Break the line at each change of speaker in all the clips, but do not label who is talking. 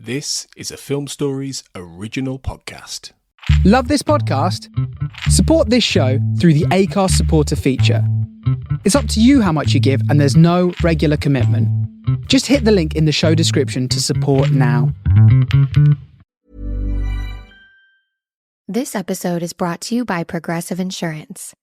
This is a Film Stories original podcast.
Love this podcast? Support this show through the Acast supporter feature. It's up to you how much you give, and there's no regular commitment. Just hit the link in the show description to support now.
This episode is brought to you by Progressive Insurance.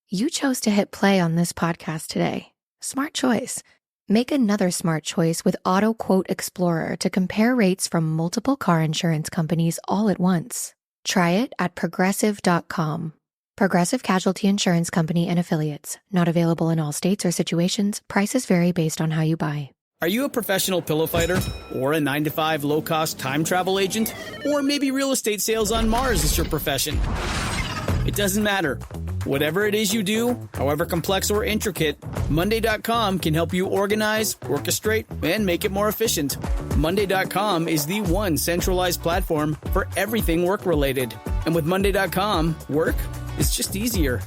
You chose to hit play on this podcast today. Smart choice. Make another smart choice with Auto Quote Explorer to compare rates from multiple car insurance companies all at once. Try it at progressive.com. Progressive Casualty Insurance Company and Affiliates. Not available in all states or situations. Prices vary based on how you buy.
Are you a professional pillow fighter? Or a 9-to-5 low-cost time travel agent? Or maybe real estate sales on Mars is your profession? It doesn't matter. Whatever it is you do, however complex or intricate, Monday.com can help you organize, orchestrate, and make it more efficient. Monday.com is the one centralized platform for everything work-related. And with Monday.com, work is just easier.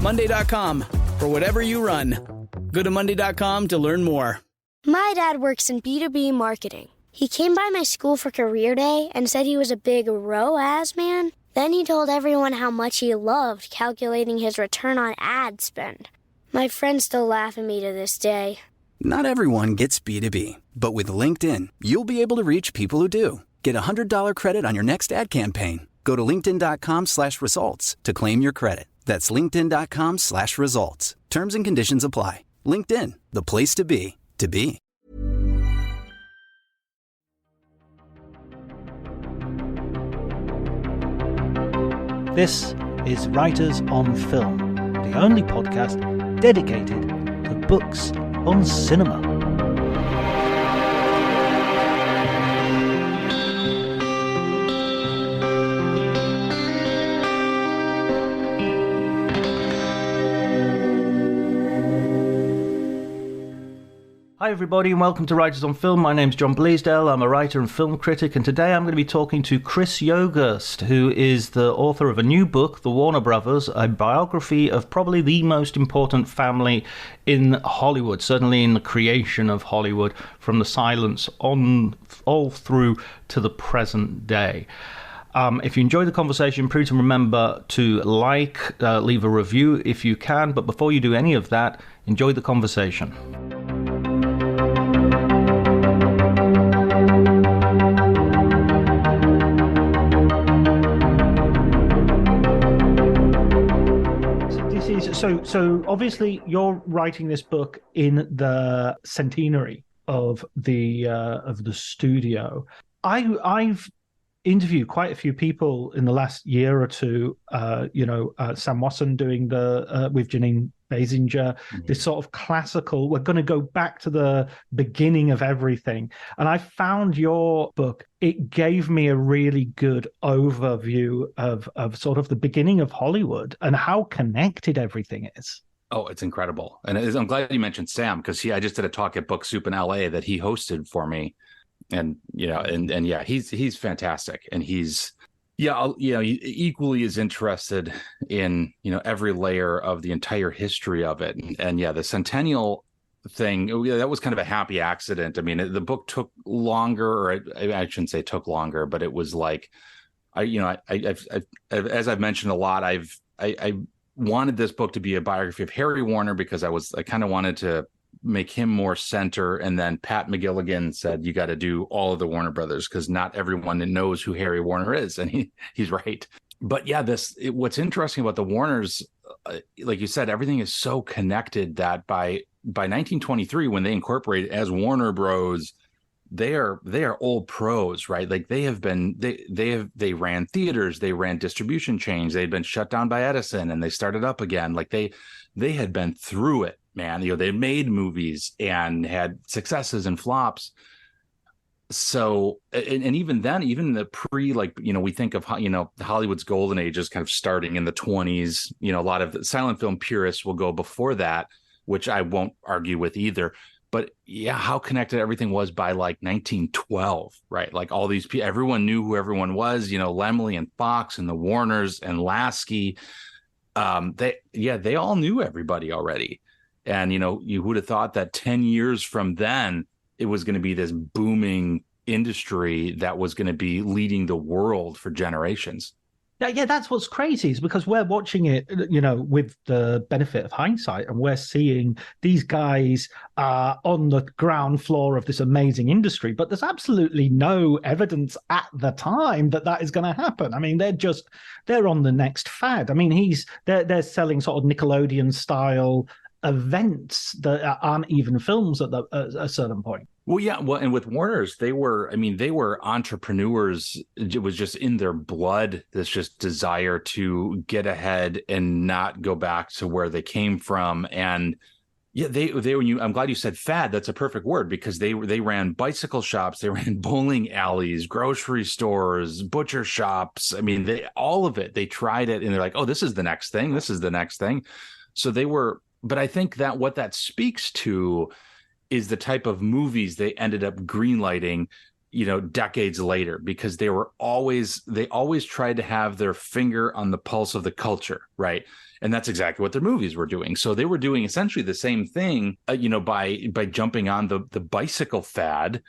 Monday.com, for whatever you run. Go to Monday.com to learn more.
My dad works in B2B marketing. He came by my school for career day and said he was a big ROAS man. Then he told everyone how much he loved calculating his return on ad spend. My friends still laugh at me to this day.
Not everyone gets B2B, but with LinkedIn, you'll be able to reach people who do. Get a $100 credit on your next ad campaign. Go to linkedin.com/results to claim your credit. That's linkedin.com/results. Terms and conditions apply. LinkedIn, the place to be, to be.
This is Writers on Film, the only podcast dedicated to books on cinema. Hi everybody and welcome to Writers on Film. My name's John Bleasdale. I'm a writer and film critic, and today I'm going to be talking to Chris Yogerst, who is the author of a new book, The Warner Brothers, a biography of probably the most important family in Hollywood, certainly in the creation of Hollywood, from the silence on all through to the present day. If you enjoyed the conversation, please remember to leave a review if you can, but before you do any of that, enjoy the conversation. So obviously you're writing this book in the centenary of the studio. I've interviewed quite a few people in the last year or two. Sam Wasson doing with Janine Basinger, this sort of classical. We're going to go back to the beginning of everything, and I found your book. It gave me a really good overview of sort of the beginning of Hollywood and how connected everything is.
Oh, it's incredible. And I'm glad you mentioned Sam, because I just did a talk at Book Soup in LA that he hosted for me. And, he's fantastic. And he's, equally as interested in, every layer of the entire history of it. And the centennial thing, that was kind of a happy accident. I mean, the book took longer, or I shouldn't say took longer, but it was like, I've as I've mentioned a lot, I wanted this book to be a biography of Harry Warner because I kind of wanted to make him more center. And then Pat McGilligan said, you got to do all of the Warner Brothers because not everyone knows who Harry Warner is. And he's right. But what's interesting about the Warners, like you said, everything is so connected that by 1923, when they incorporated as Warner Bros., they are old pros, right? Like they ran theaters, they ran distribution chains, they'd been shut down by Edison and they started up again. Like they had been through it, man. They made movies and had successes and flops. So, and even then, even the we think of, Hollywood's golden age is kind of starting in the 20s. A lot of the silent film purists will go before that, which I won't argue with either. But how connected everything was by like 1912, right? Like all these people, everyone knew who everyone was, Laemmle and Fox and the Warners and Lasky. They all knew everybody already. And, you would have thought that 10 years from then, it was going to be this booming industry that was going to be leading the world for generations.
Yeah, that's what's crazy is because we're watching it, with the benefit of hindsight, and we're seeing these guys on the ground floor of this amazing industry. But there's absolutely no evidence at the time that is going to happen. I mean, they're on the next fad. I mean, they're selling sort of Nickelodeon style events that aren't even films at a certain point.
Well, yeah. Well, and with Warner's, they were entrepreneurs. It was just in their blood, this just desire to get ahead and not go back to where they came from. And yeah, I'm glad you said fad. That's a perfect word, because they ran bicycle shops, they ran bowling alleys, grocery stores, butcher shops. I mean, all of it. They tried it and they're like, oh, this is the next thing. This is the next thing. So they were, but I think that what that speaks to is the type of movies they ended up greenlighting, decades later, because they always tried to have their finger on the pulse of the culture, right? And that's exactly what their movies were doing. So they were doing essentially the same thing, by jumping on the bicycle fad,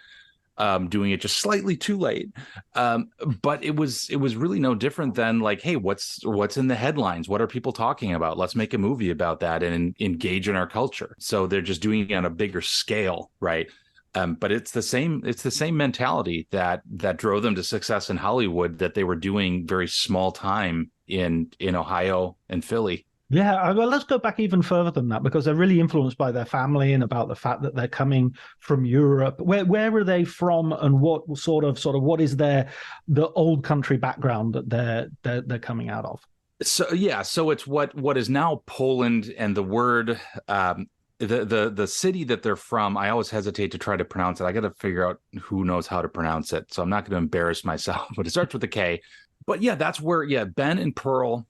doing it just slightly too late. But it was really no different than like, hey, what's in the headlines? What are people talking about? Let's make a movie about that and engage in our culture. So they're just doing it on a bigger scale, right? But it's the same mentality that drove them to success in Hollywood that they were doing very small time in Ohio and Philly.
Yeah, well, let's go back even further than that, because they're really influenced by their family and about the fact that they're coming from Europe. Where are they from, and what sort of what is the old country background that they're coming out of?
So yeah, so it's what is now Poland, and the word the city that they're from, I always hesitate to try to pronounce it. I got to figure out who knows how to pronounce it, so I'm not going to embarrass myself. But it starts with a K. But yeah, that's where Ben and Pearl,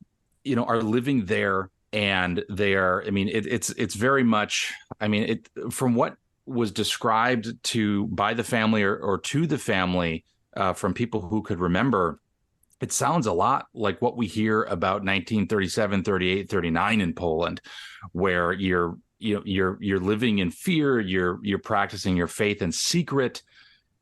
are living there, and they are. I mean, it's very much. I mean, it from what was described by the family or to the family from people who could remember. It sounds a lot like what we hear about 1937, 38, 39 in Poland, where you're living in fear, you're practicing your faith in secret.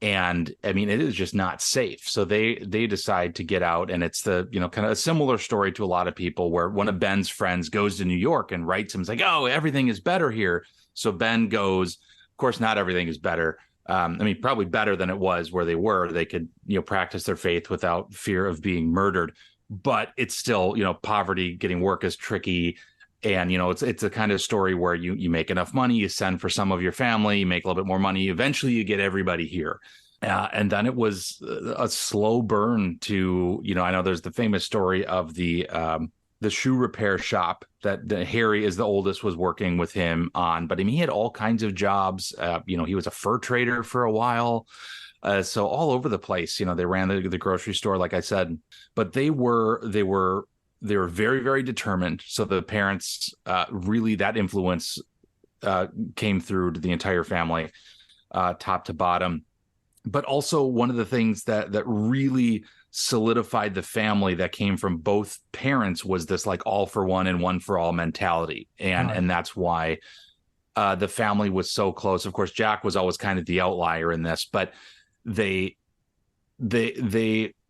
And I mean, it is just not safe. So they decide to get out, and it's the, kind of a similar story to a lot of people, where one of Ben's friends goes to New York and writes him, it's like, oh, everything is better here. So Ben goes. Of course, not everything is better. I mean, probably better than it was where they were. They could, practice their faith without fear of being murdered. But it's still, poverty, getting work is tricky. And, it's a kind of story where you make enough money, you send for some of your family, you make a little bit more money. Eventually, you get everybody here. And then it was a slow burn to, I know there's the famous story of the shoe repair shop that Harry, is the oldest, was working with him on. But I mean, he had all kinds of jobs. He was a fur trader for a while. So all over the place, they ran the grocery store, like I said, but they were very, very determined. So the parents, really, that influence came through to the entire family, top to bottom. But also one of the things that really solidified the family that came from both parents was this like all for one and one for all mentality. And that's why the family was so close. Of course, Jack was always kind of the outlier in this, but they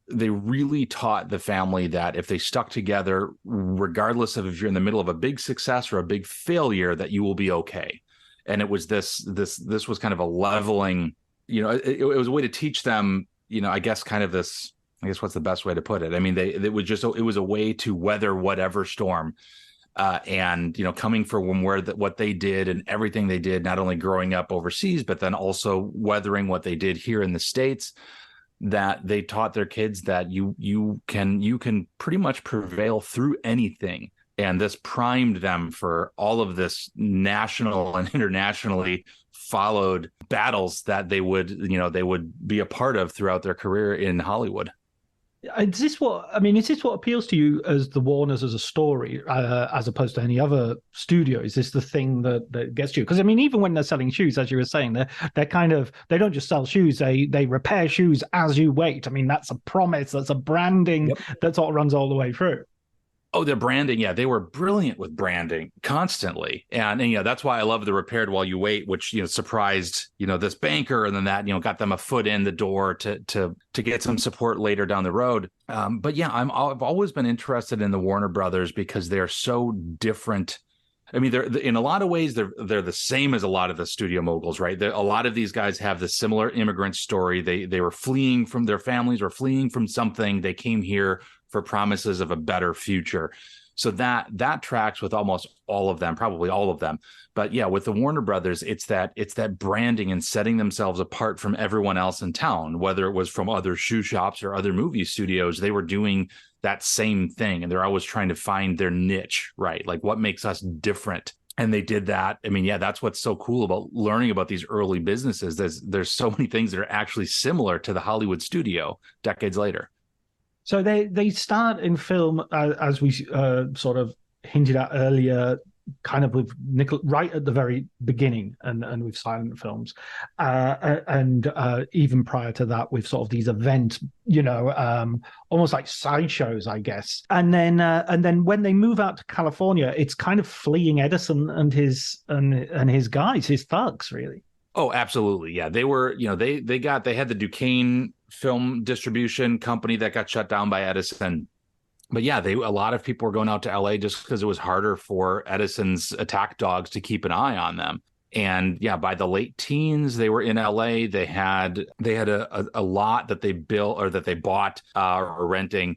really taught the family that if they stuck together, regardless of if you're in the middle of a big success or a big failure, that you will be okay. And it was this was kind of a leveling, it was a way to teach them, I guess what's the best way to put it? I mean, it was a way to weather whatever storm. And, coming from what they did and everything they did, not only growing up overseas, but then also weathering what they did here in the States, that they taught their kids that you can pretty much prevail through anything. And this primed them for all of this national and internationally followed battles that they would be a part of throughout their career in Hollywood.
Is this what appeals to you as the Warners as a story, as opposed to any other studio? Is this the thing that gets you? Because I mean, even when they're selling shoes, as you were saying, they don't just sell shoes; they repair shoes as you wait. I mean, that's a promise, that's a branding that sort of runs all the way through.
Oh, their branding. Yeah, they were brilliant with branding constantly. And that's why I love the Repaired While You Wait, which, surprised, this banker, and then that, got them a foot in the door to get some support later down the road. But yeah, I've always been interested in the Warner Brothers because they're so different. I mean, they're in a lot of ways, they're the same as a lot of the studio moguls, right? A lot of these guys have the similar immigrant story. They were fleeing from their families or fleeing from something. They came here for promises of a better future. So that tracks with almost all of them, probably all of them. But yeah, with the Warner Brothers, it's that branding and setting themselves apart from everyone else in town, whether it was from other shoe shops or other movie studios. They were doing that same thing, and they're always trying to find their niche, right? Like, what makes us different? And they did that. I mean, yeah, that's what's so cool about learning about these early businesses. There's so many things that are actually similar to the Hollywood studio decades later.
So they start in film, as we sort of hinted at earlier, kind of with right at the very beginning, and with silent films, and even prior to that, with sort of these event, almost like sideshows, I guess. And then when they move out to California, it's kind of fleeing Edison and his guys, his thugs, really.
Oh, absolutely. Yeah. They were, they had the Duquesne film distribution company that got shut down by Edison. But yeah, a lot of people were going out to LA just because it was harder for Edison's attack dogs to keep an eye on them. And yeah, by the late teens, they were in LA. They had a lot that they built or that they bought or renting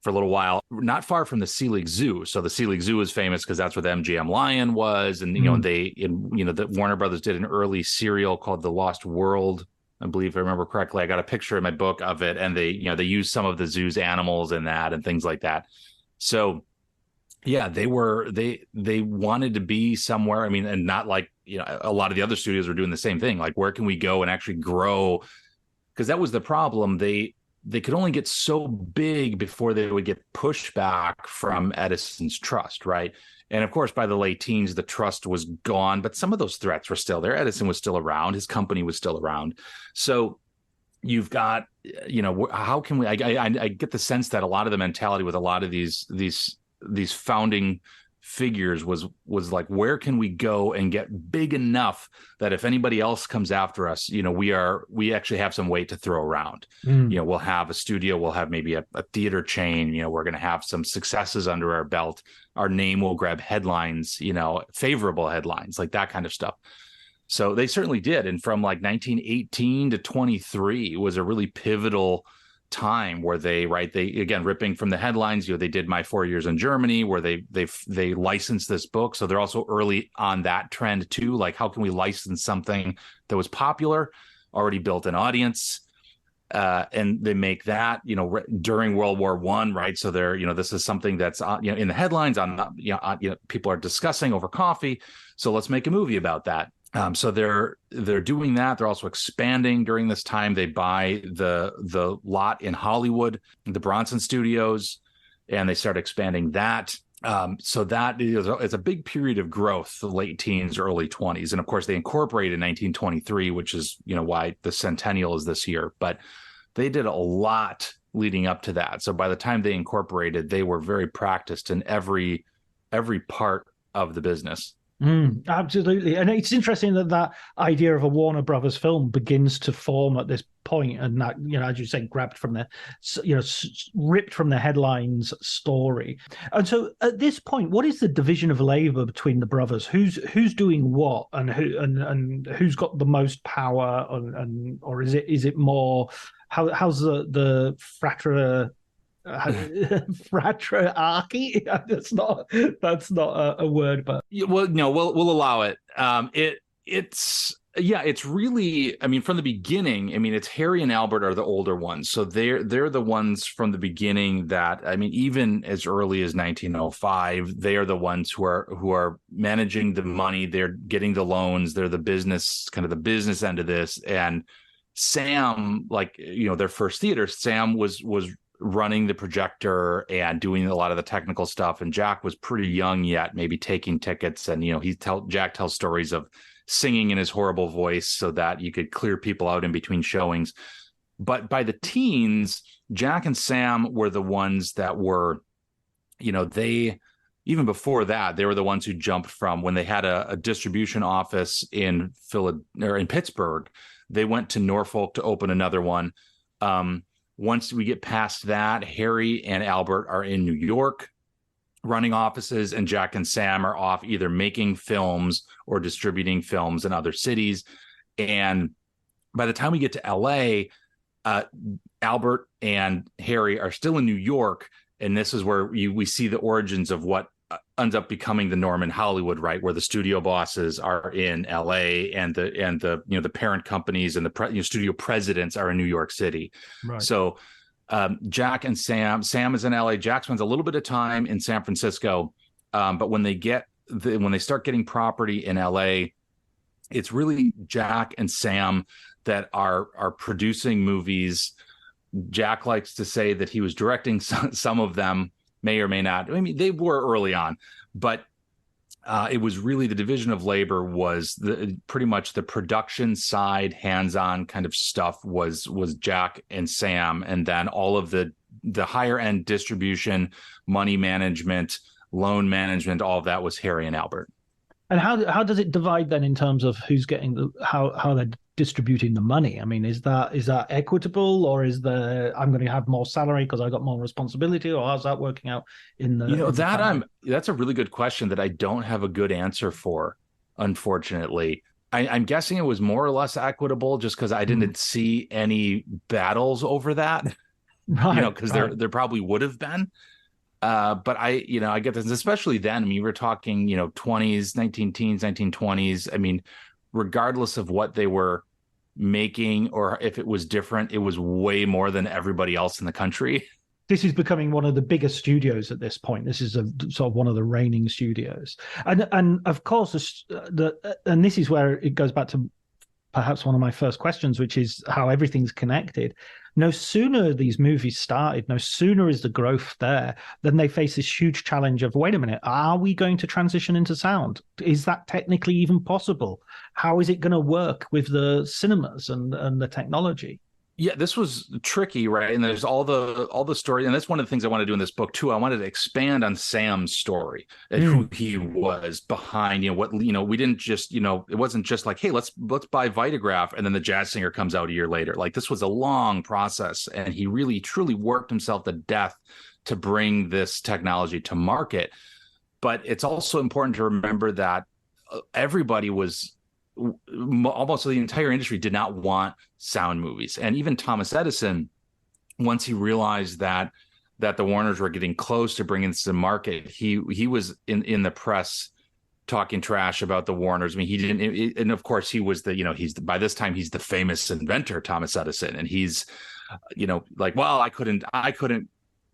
for a little while, not far from the Sea League Zoo. So the Sea League Zoo is famous because that's where the MGM Lion was. And, the Warner Brothers did an early serial called The Lost World, I believe, if I remember correctly. I got a picture in my book of it, and they used some of the zoo's animals in that and things like that. So yeah, they wanted to be somewhere. I mean, and not like, a lot of the other studios were doing the same thing. Like, where can we go and actually grow? Because that was the problem. They could only get so big before they would get pushback from Edison's trust, right? And of course, by the late teens, the trust was gone, but some of those threats were still there. Edison was still around. His company was still around. So you've got, how can we, I get the sense that a lot of the mentality with a lot of these founding figures was like, where can we go and get big enough that if anybody else comes after us, we actually have some weight to throw around. We'll have a studio, we'll have maybe a theater chain, we're going to have some successes under our belt. Our name will grab headlines, favorable headlines, like that kind of stuff. So they certainly did. And from like 1918 to 23 was a really pivotal time where they again, ripping from the headlines, they did My 4 Years in Germany, where they licensed this book. So they're also early on that trend too. Like, how can we license something that was popular, already built an audience? And they make that, during World War I, right? So they're, this is something that's, in the headlines people are discussing over coffee. So let's make a movie about that. So they're doing that. They're also expanding during this time. They buy the lot in Hollywood, the Bronson Studios, and they start expanding that. So that is a big period of growth, the late teens, early 20s. And of course, they incorporated in 1923, which is, why the centennial is this year. But they did a lot leading up to that. So by the time they incorporated, they were very practiced in every part of the business.
Absolutely. And it's interesting that idea of a Warner Brothers film begins to form at this point, and that, as you say, grabbed from the, ripped from the headlines story. And so at this point, what is the division of labor between the brothers? Who's doing what, and who's got the most power, or is it more, how's the fratrarchy? That's not a word, but
well, no, we'll allow it. It's really, I mean, from the beginning, I mean, it's Harry and Albert are the older ones, so they're the ones from the beginning that, I mean, even as early as 1905, they are the ones who are managing the money, they're getting the loans, they're the business, kind of the business end of this. And Sam, like, their first theater, Sam was running the projector and doing a lot of the technical stuff, and Jack was pretty young yet, maybe taking tickets. And Jack tells stories of singing in his horrible voice so that you could clear people out in between showings. But by the teens, Jack and Sam were the ones that were they, even before that, they were the ones who jumped from when they had a distribution office in Pittsburgh. They went to Norfolk to open another one. Once we get past that, Harry and Albert are in New York running offices, and Jack and Sam are off either making films or distributing films in other cities. And by the time we get to LA, Albert and Harry are still in New York. And this is where we see the origins of what ends up becoming the norm in Hollywood, right? Where the studio bosses are in LA, and the parent companies and the studio presidents are in New York City.
Right.
So Jack and Sam is in LA. Jack spends a little bit of time in San Francisco, but when they start getting property in LA, it's really Jack and Sam that are producing movies. Jack likes to say that he was directing some of them, may or may not. I mean, they were early on, but it was really the division of labor was pretty much the production side, hands-on kind of stuff was Jack and Sam, and then all of the higher end distribution, money management, loan management, all of that was Harry and Albert.
And how does it divide then in terms of who's getting how they're distributing the money? I mean, is that equitable, or is I'm going to have more salary because I got more responsibility, or how's that working out in the?
That's a really good question that I don't have a good answer for, unfortunately. I'm guessing it was more or less equitable, just because I didn't see any battles over that,
right?
Because there probably would have been. But I get this, especially then. I mean, we're talking, 20s, 1920s. I mean, regardless of what they were making or if it was different, it was way more than everybody else in the country.
This is becoming one of the biggest studios at this point. This is sort of one of the reigning studios, and of course, and this is where it goes back to perhaps one of my first questions, which is how everything's connected. No sooner these movies started, no sooner is the growth there, than they face this huge challenge of, wait a minute, are we going to transition into sound? Is that technically even possible? How is it going to work with the cinemas and the technology?
Yeah, this was tricky, right? And there's all the story, and that's one of the things I want to do in this book too. I wanted to expand on Sam's story and who he was behind, we didn't just, it wasn't just like, hey, let's buy Vitagraph, and then the jazz singer comes out a year later. Like, this was a long process, and he really truly worked himself to death to bring this technology to market. But it's also important to remember that everybody was, almost the entire industry did not want sound movies. And even Thomas Edison, once he realized that the Warners were getting close to bringing this to market, he was in the press talking trash about the Warners. I mean, he didn't, and of course he was by this time he's the famous inventor, Thomas Edison, and he's like, well, I couldn't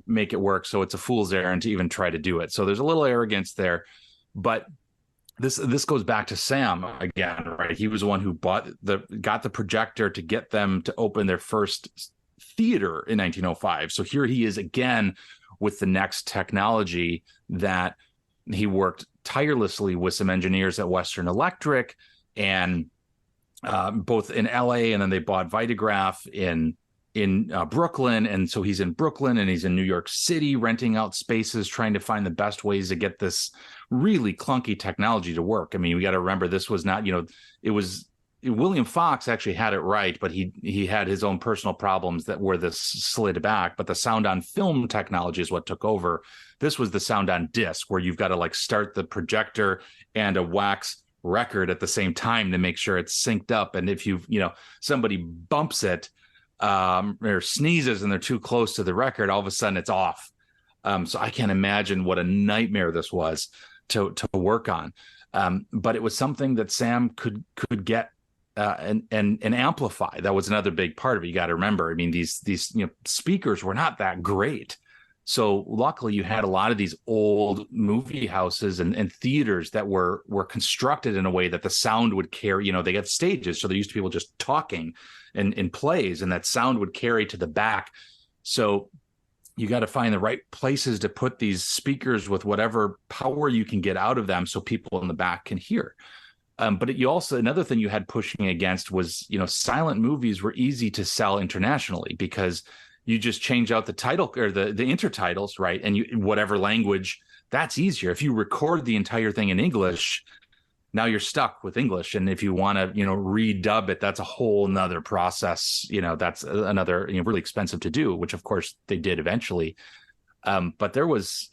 make it work, so it's a fool's errand to even try to do it. So there's a little arrogance there. But this goes back to Sam again, right? He was the one who got the projector to get them to open their first theater in 1905. So here he is again with the next technology that he worked tirelessly with some engineers at Western Electric, and both in LA, and then they bought Vitagraph in Brooklyn. And so he's in Brooklyn and he's in New York City renting out spaces, trying to find the best ways to get this really clunky technology to work. I mean, we got to remember, this was not, it was William Fox actually had it right, but he had his own personal problems that were this slid back. But the sound on film technology is what took over. This was the sound on disc, where you've got to like start the projector and a wax record at the same time to make sure it's synced up. And if somebody bumps it, or sneezes and they're too close to the record, all of a sudden it's off. So I can't imagine what a nightmare this was to work on. But it was something that Sam could get and amplify. That was another big part of it. You got to remember, I mean, these speakers were not that great. So luckily you had a lot of these old movie houses and theaters that were constructed in a way that the sound would carry, they got stages. So there used to be people just talking in plays, and that sound would carry to the back. So you got to find the right places to put these speakers with whatever power you can get out of them so people in the back can hear. But you also, another thing you had pushing against was, silent movies were easy to sell internationally because you just change out the title or the intertitles, right? And whatever language, that's easier. If you record the entire thing in English, now you're stuck with English. And if you want to, redub it, that's a whole nother process. That's another, really expensive to do, which of course they did eventually. But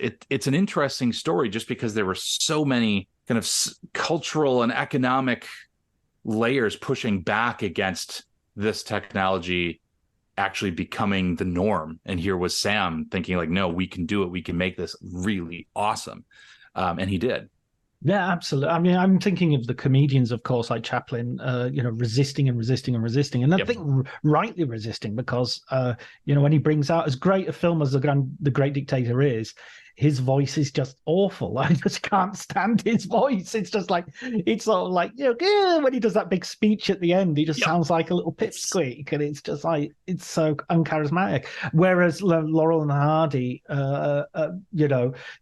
it's an interesting story just because there were so many kind of cultural and economic layers pushing back against this technology actually becoming the norm. And here was Sam thinking like, no, we can do it. We can make this really awesome. And he did.
Yeah, absolutely. I mean, I'm thinking of the comedians, of course, like Chaplin, resisting and resisting and resisting. And I think rightly resisting because, when he brings out as great a film as The Great Dictator is, his voice is just awful. I just can't stand his voice. It's just like, it's sort of like, when he does that big speech at the end, he just sounds like a little pipsqueak. And it's just like, it's so uncharismatic. Whereas Laurel and Hardy,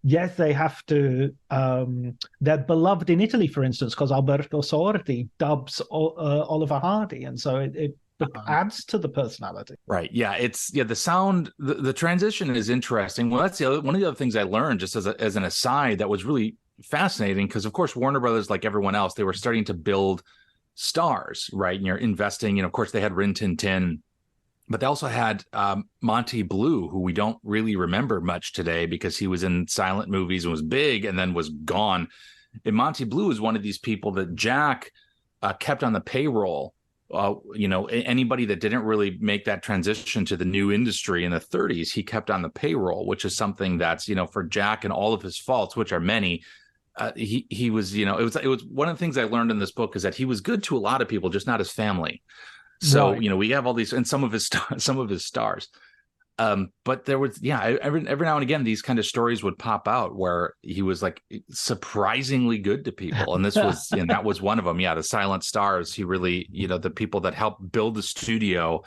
yes, they have to, they're beloved in Italy, for instance, because Alberto Sordi dubs Oliver Hardy. And so it adds to the personality.
Right. Yeah. The sound, the transition is interesting. Well, that's one of the other things I learned just as an aside that was really fascinating, because of course, Warner Brothers, like everyone else, they were starting to build stars, right? And you're investing, of course they had Rin Tin Tin, but they also had Monty Blue, who we don't really remember much today because he was in silent movies and was big and then was gone. And Monty Blue is one of these people that Jack kept on the payroll. Anybody that didn't really make that transition to the new industry in the 30s, he kept on the payroll, which is something that's, for Jack and all of his faults, which are many, he was, it was one of the things I learned in this book is that he was good to a lot of people, just not his family. So, right. We have all these and some of his stars. But there was, every now and again, these kind of stories would pop out where he was like surprisingly good to people. And this was, that was one of them. Yeah. The silent stars, he really, the people that helped build the studio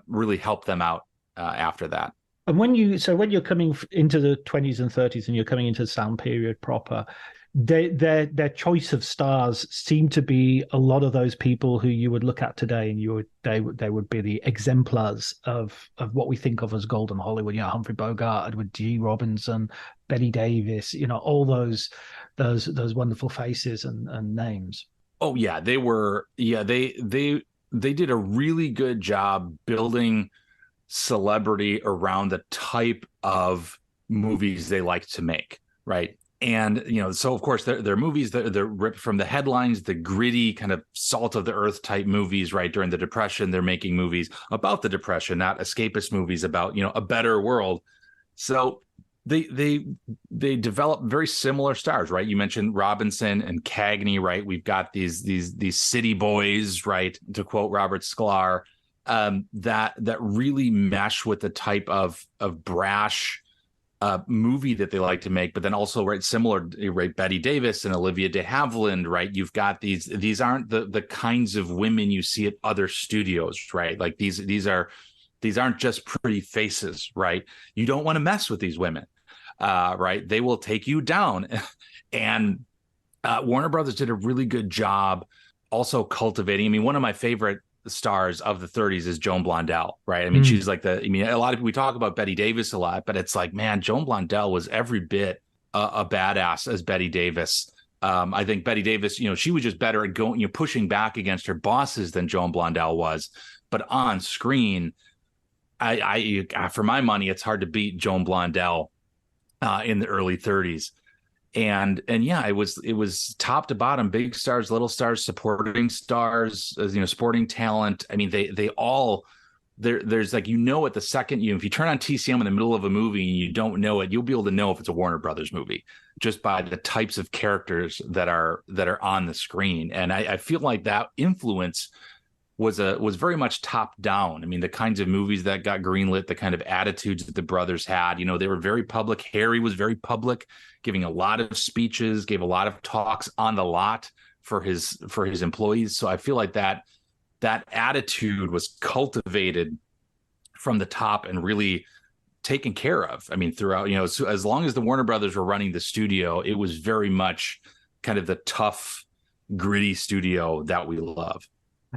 really helped them out after that.
And when you're coming into the 20s and 30s and you're coming into the sound period proper, their choice of stars seem to be a lot of those people who you would look at today, and they would be the exemplars of what we think of as golden Hollywood. Humphrey Bogart, Edward G. Robinson, Betty Davis. All those wonderful faces and names.
Oh yeah, they were. Yeah, they did a really good job building celebrity around the type of movies they like to make. Right. And, so of course, they're movies that they're ripped from the headlines, the gritty kind of salt of the earth type movies, right? During the Depression, they're making movies about the Depression, not escapist movies about, a better world. So they develop very similar stars, right? You mentioned Robinson and Cagney, right? We've got these city boys, right? To quote Robert Sklar, that really mesh with the type of brash movie that they like to make, but then also similar, right? Betty Davis and Olivia de Havilland, right? You've got these aren't the kinds of women you see at other studios, right? Like these aren't just pretty faces, right? You don't want to mess with these women, right? They will take you down. And Warner Brothers did a really good job also cultivating. I mean, one of my favorite stars of the 30s is Joan Blondell, right? I mean, she's like a lot of people, we talk about Betty Davis a lot, but it's like, man, Joan Blondell was every bit a badass as Betty Davis. I think Betty Davis, she was just better at going, pushing back against her bosses than Joan Blondell was. But on screen, I for my money, it's hard to beat Joan Blondell in the early 30s. And yeah, it was top to bottom, big stars, little stars, supporting stars, sporting talent. I mean, they all there's like, at the second if you turn on TCM in the middle of a movie and you don't know it, you'll be able to know if it's a Warner Brothers movie just by the types of characters that are on the screen. And I feel like that influence was very much top down. I mean, the kinds of movies that got greenlit, the kind of attitudes that the brothers had, they were very public. Harry was very public, giving a lot of speeches, gave a lot of talks on the lot for his employees. So I feel like that attitude was cultivated from the top and really taken care of. I mean, throughout, so as long as the Warner Brothers were running the studio, it was very much kind of the tough, gritty studio that we love.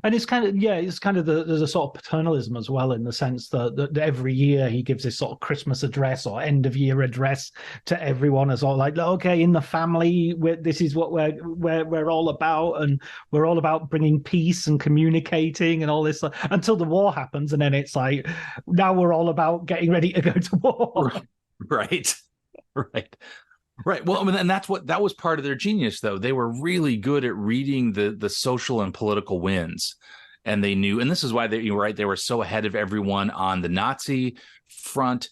And it's kind of, yeah, it's kind of there's a sort of paternalism as well, in the sense that every year he gives this sort of Christmas address or end of year address to everyone as all like, okay, in the family, this is what we're all about, and we're all about bringing peace and communicating and all this stuff, until the war happens, and then it's like, now we're all about getting ready to go to war.
Right. Right. Well, I mean, and that was part of their genius, though. They were really good at reading the social and political winds, and they knew. And this is why you were right. They were so ahead of everyone on the Nazi front,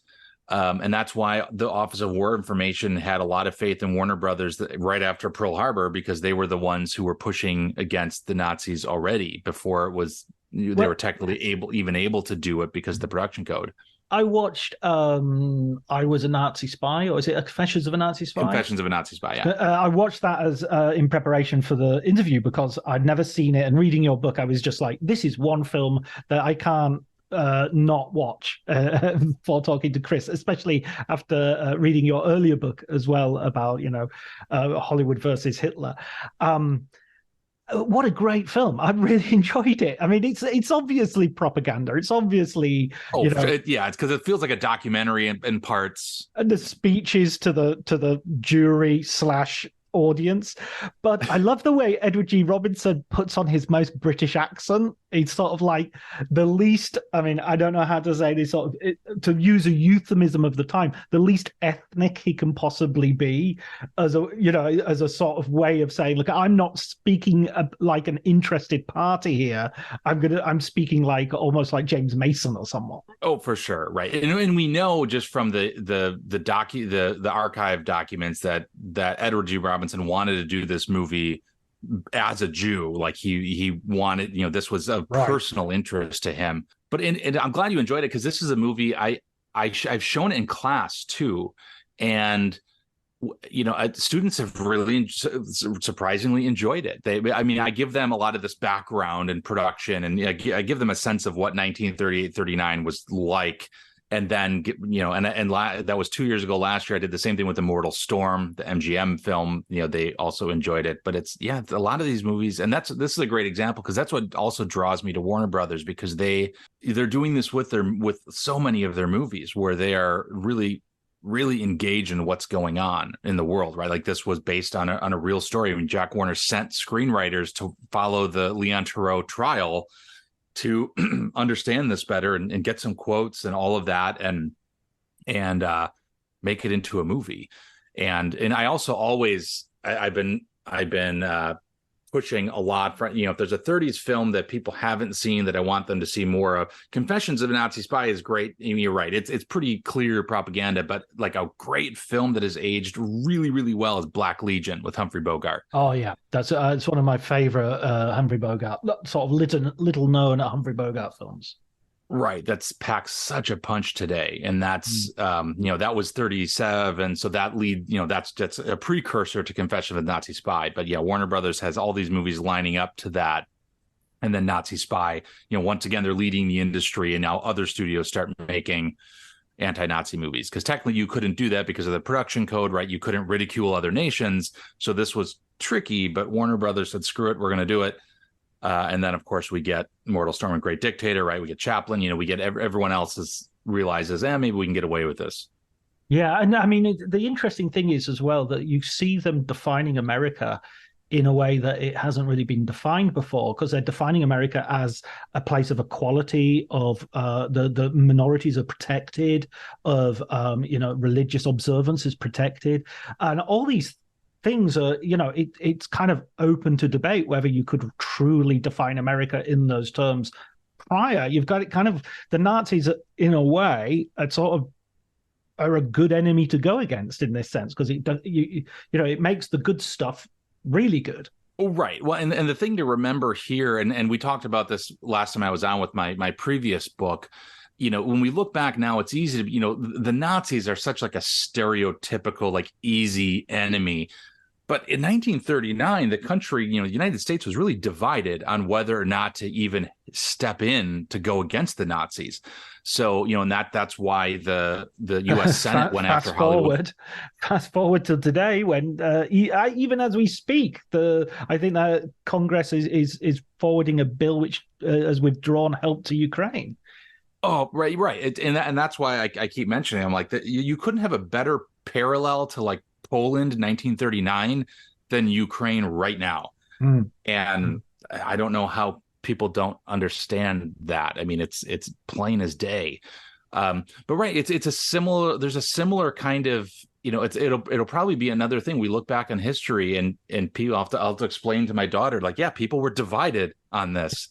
and that's why the Office of War Information had a lot of faith in Warner Brothers right after Pearl Harbor, because they were the ones who were pushing against the Nazis already before it was they were technically able to do it because of the production code.
I watched I Was a Nazi Spy, or is it Confessions of a Nazi Spy?
Confessions of a Nazi Spy, yeah.
I watched that as in preparation for the interview, because I'd never seen it. And reading your book, I was just like, this is one film that I can't not watch for talking to Chris, especially after reading your earlier book as well about, Hollywood versus Hitler. What a great film. I really enjoyed it. I mean, it's obviously propaganda. It's obviously,
it's because it feels like a documentary in parts.
And the speeches to the jury / audience. But I love the way Edward G. Robinson puts on his most British accent. It's sort of like the least, I mean, I don't know how to say this, to use a euphemism of the time, the least ethnic he can possibly be, as a sort of way of saying, look, I'm not speaking like an interested party here. I'm speaking like almost like James Mason or someone.
Oh, for sure, right. And we know just from the archive documents that Edward G. Robinson wanted to do this movie as a Jew. Like he wanted, this was of personal interest to him. But and I'm glad you enjoyed it, because this is a movie I've shown it in class too, and students have really surprisingly enjoyed it. I give them a lot of this background and production, and I give them a sense of what 1938-39 was like. And then, that was 2 years ago. Last year, I did the same thing with Immortal Storm, the MGM film. They also enjoyed it. But it's, a lot of these movies, and this is a great example, because that's what also draws me to Warner Brothers, because they're doing this with so many of their movies, where they are really, really engaged in what's going on in the world, right? Like, this was based on a real story. I mean, Jack Warner sent screenwriters to follow the Leon Theroux trial to understand this better and get some quotes and all of that, and make it into a movie. And I also always I've been pushing a lot for, if there's a 30s film that people haven't seen that I want them to see more of, Confessions of a Nazi Spy is great. I mean, you're right. It's pretty clear propaganda, but like a great film that has aged really, really well is Black Legion with Humphrey Bogart.
Oh yeah, that's it's one of my favorite Humphrey Bogart, sort of little known Humphrey Bogart films.
Right, that's packs such a punch today, and that's that was 37, so that that's a precursor to Confession of a Nazi Spy. But yeah, Warner Brothers has all these movies lining up to that, and then Nazi Spy. Once again, they're leading the industry, and now other studios start making anti-Nazi movies, because technically you couldn't do that because of the production code, right? You couldn't ridicule other nations, so this was tricky. But Warner Brothers said, "Screw it, we're going to do it." And then, of course, we get Mortal Storm and Great Dictator, right? We get Chaplin. We get everyone else realizes, maybe we can get away with this.
Yeah, and I mean, the interesting thing is as well that you see them defining America in a way that it hasn't really been defined before, because they're defining America as a place of equality, of the minorities are protected, of religious observance is protected, and all these things are, it's kind of open to debate whether you could truly define America in those terms prior. You've got it kind of, the Nazis, in a way, are a good enemy to go against in this sense, because it makes the good stuff really good.
Oh, right. Well, and the thing to remember here, and we talked about this last time I was on with my previous book, when we look back now, it's easy to, the Nazis are such like a stereotypical, like easy enemy. But in 1939, the country, the United States was really divided on whether or not to even step in to go against the Nazis. So, and that's why the U.S. Senate went after Hollywood.
Fast forward to today, when even as we speak, I think that Congress is forwarding a bill which has withdrawn help to Ukraine.
Oh, right, and that's why I keep mentioning. I'm like, that you couldn't have a better parallel to like Poland 1939 than Ukraine right now. And I don't know how people don't understand that. I mean, it's plain as day. But right, there's a similar kind of, it'll probably be another thing. We look back on history and people, I'll have to explain to my daughter, like, yeah, people were divided on this.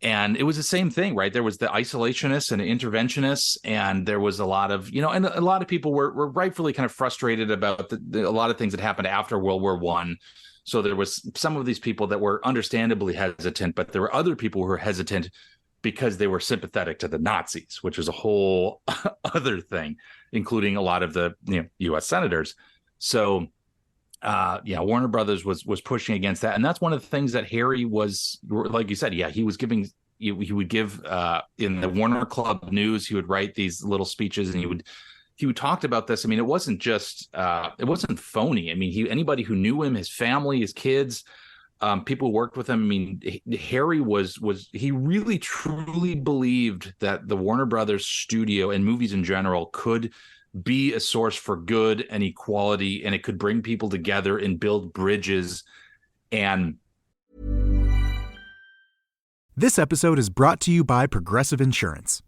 And it was the same thing, right? There was the isolationists and the interventionists, and there was a lot of, and a lot of people were rightfully kind of frustrated about a lot of things that happened after World War I. So there was some of these people that were understandably hesitant, but there were other people who were hesitant because they were sympathetic to the Nazis, which is a whole other thing, including a lot of the U.S. senators. So Warner Brothers was pushing against that, and that's one of the things that Harry was, like you said, he was giving. He would give in the Warner Club News. He would write these little speeches, and he would talk about this. I mean, it wasn't just it wasn't phony. I mean, anybody who knew him, his family, his kids, people who worked with him. I mean, Harry was he really truly believed that the Warner Brothers studio and movies in general could be a source for good and equality, and it could bring people together and build bridges. And
this episode is brought to you by Progressive Insurance.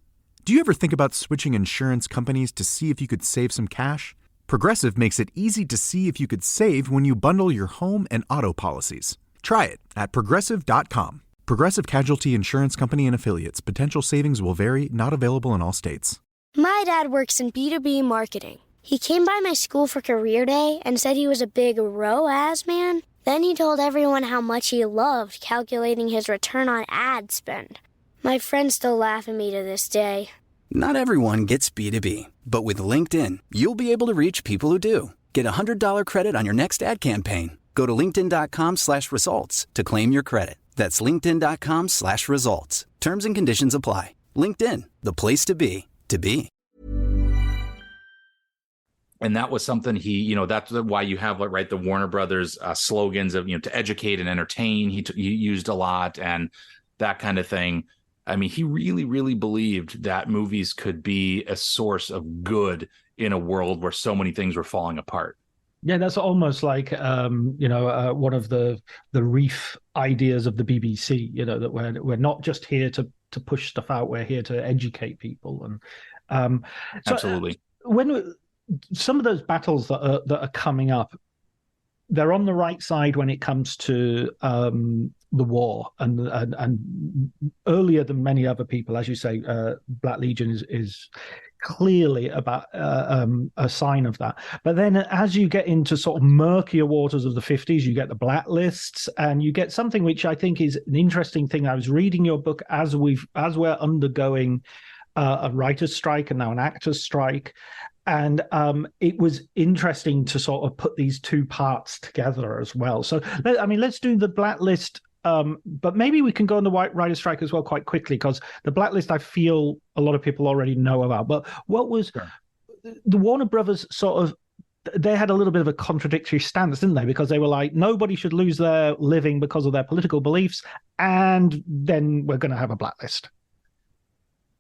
Do you ever think about switching insurance companies to see if you could save some cash? Progressive makes it easy to see if you could save when you bundle your home and auto policies. Try it at Progressive.com. Progressive Casualty Insurance Company and Affiliates. Potential savings will vary, not available in all states.
My dad works in B2B marketing. He came by my school for career day and said he was a big ROAS man. Then he told everyone how much he loved calculating his return on ad spend. My friends still laugh at me to this day.
Not everyone gets B2B, but with LinkedIn, you'll be able to reach people who do. Get a $100 credit on your next ad campaign. Go to linkedin.com/results to claim your credit. That's linkedin.com/results. Terms and conditions apply. LinkedIn, the place to be.
And that was something that's why you have the Warner Brothers slogans of, to educate and entertain. He used a lot and that kind of thing. I mean, he really, really believed that movies could be a source of good in a world where so many things were falling apart.
Yeah, that's almost like one of the reef ideas of the BBC. That we're not just here to push stuff out; we're here to educate people. And
absolutely,
when some of those battles that are coming up, they're on the right side when it comes to the war, and earlier than many other people, as you say, Black Legion is clearly about a sign of that. But then as you get into sort of murkier waters of the 50s, you get the blacklists, and you get something which I think is an interesting thing. I was reading your book as we're undergoing a writer's strike and now an actor's strike. And it was interesting to sort of put these two parts together as well. So, let's do the blacklist, but maybe we can go on the writer's strike as well quite quickly, because the blacklist I feel a lot of people already know about. But what was the Warner Brothers sort of, they had a little bit of a contradictory stance, didn't they? Because they were like, nobody should lose their living because of their political beliefs, and then we're going to have a blacklist.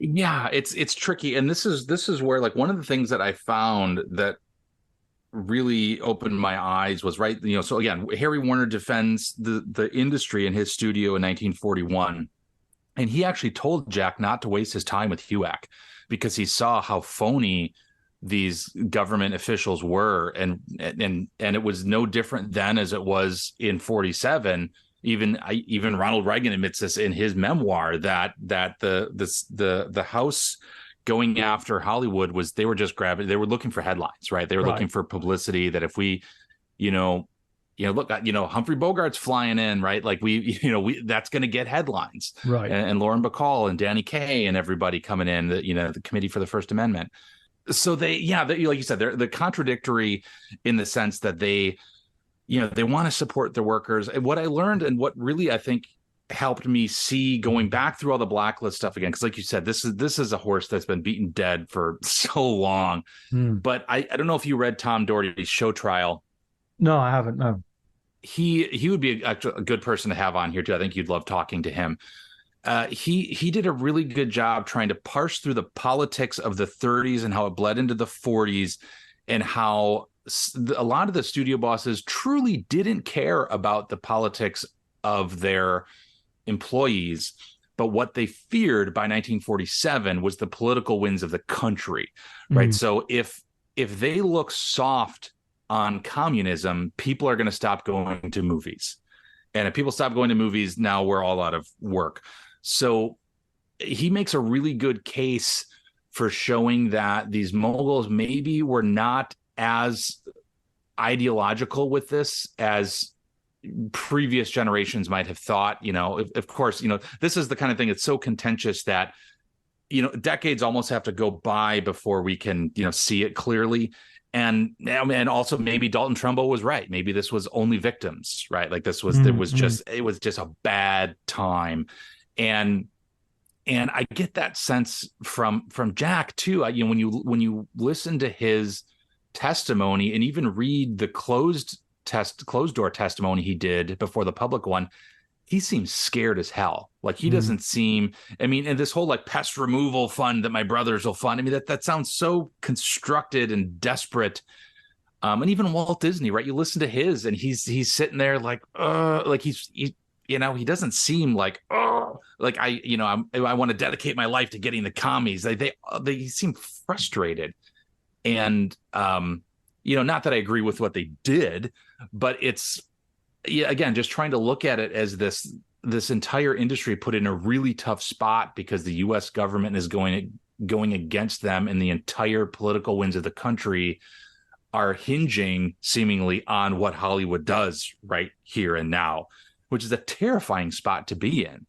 Yeah, it's tricky, and this is where one of the things that I found that really opened my eyes was so again, Harry Warner defends the industry in his studio in 1941, and he actually told Jack not to waste his time with HUAC because he saw how phony these government officials were, and it was no different then as it was in 47. Even Ronald Reagan admits this in his memoir that the House going after Hollywood they were looking for headlines, right? They were looking for publicity, that if we, look, Humphrey Bogart's flying in, right? Like that's going to get headlines,
right?
And Lauren Bacall and Danny Kaye and everybody coming in, the Committee for the First Amendment. So they like you said, they're contradictory in the sense that they they want to support their workers. And what I learned, and what really I think helped me see going back through all the blacklist stuff again, because like you said, this is a horse that's been beaten dead for so long. But I don't know if you read Tom Doherty's Show Trial.
No, I haven't. No.
He would be a good person to have on here too. I think you'd love talking to him. He did a really good job trying to parse through the politics of the 30s and how it bled into the 40s, and how a lot of the studio bosses truly didn't care about the politics of their employees, but what they feared by 1947 was the political winds of the country, right? So if they look soft on communism, people are going to stop going to movies. And if people stop going to movies, now we're all out of work. So he makes a really good case for showing that these moguls maybe were not as ideological with this as previous generations might have thought. Of course, this is the kind of thing that's so contentious that, decades almost have to go by before we can, see it clearly. And also maybe Dalton Trumbo was right. Maybe this was only victims, right? Like it was just a bad time. And I get that sense from Jack too. When you listen to his testimony and even read the closed door testimony he did before the public one, he seems scared as hell. Like he doesn't seem, and this whole like pest removal fund that my brothers will fund. that sounds so constructed and desperate. And even Walt Disney, right? You listen to his and he's sitting there like he doesn't seem like, I want to dedicate my life to getting the commies. They seem frustrated. And, not that I agree with what they did, but it's, again, just trying to look at it as this entire industry put in a really tough spot because the U.S. government is going against them, and the entire political winds of the country are hinging seemingly on what Hollywood does right here and now, which is a terrifying spot to be in.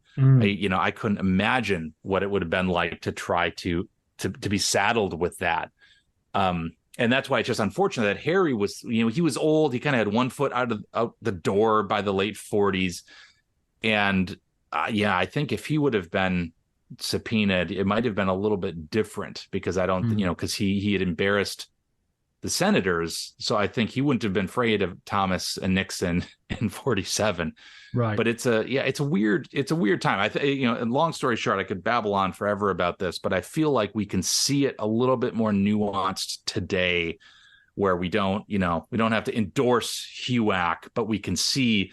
I couldn't imagine what it would have been like to try to be saddled with that. And that's why it's just unfortunate that Harry was, he was old. He kind of had one foot out the door by the late 40s. And I think if he would have been subpoenaed, it might have been a little bit different, because I don't, because he had embarrassed the senators. So I think he wouldn't have been afraid of Thomas and Nixon in 47. Right. But it's a weird time. And long story short, I could babble on forever about this, but I feel like we can see it a little bit more nuanced today, where we don't have to endorse HUAC, but we can see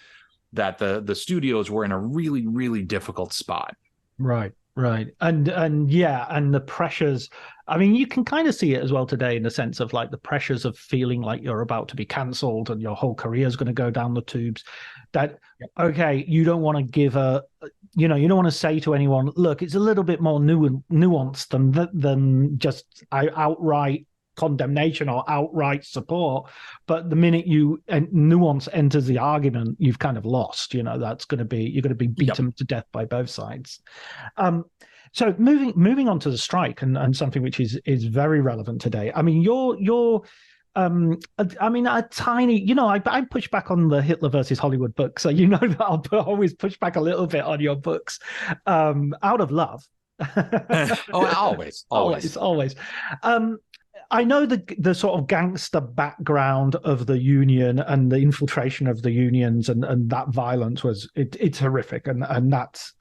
that the studios were in a really, really difficult spot.
Right. And the pressures, you can kind of see it as well today, in the sense of like the pressures of feeling like you're about to be cancelled and your whole career is going to go down the tubes. That, okay, you don't want to give you don't want to say to anyone, look, it's a little bit more nuanced than just outright condemnation or outright support. But the minute nuance enters the argument, you've kind of lost. You're going to be beaten to death by both sides. So moving on to the strike and something which is very relevant today. You're a tiny, I push back on the Hitler versus Hollywood book, so that I'll always push back a little bit on your books, out of love. Always. I know the sort of gangster background of the union and the infiltration of the unions and that violence it's horrific, and that's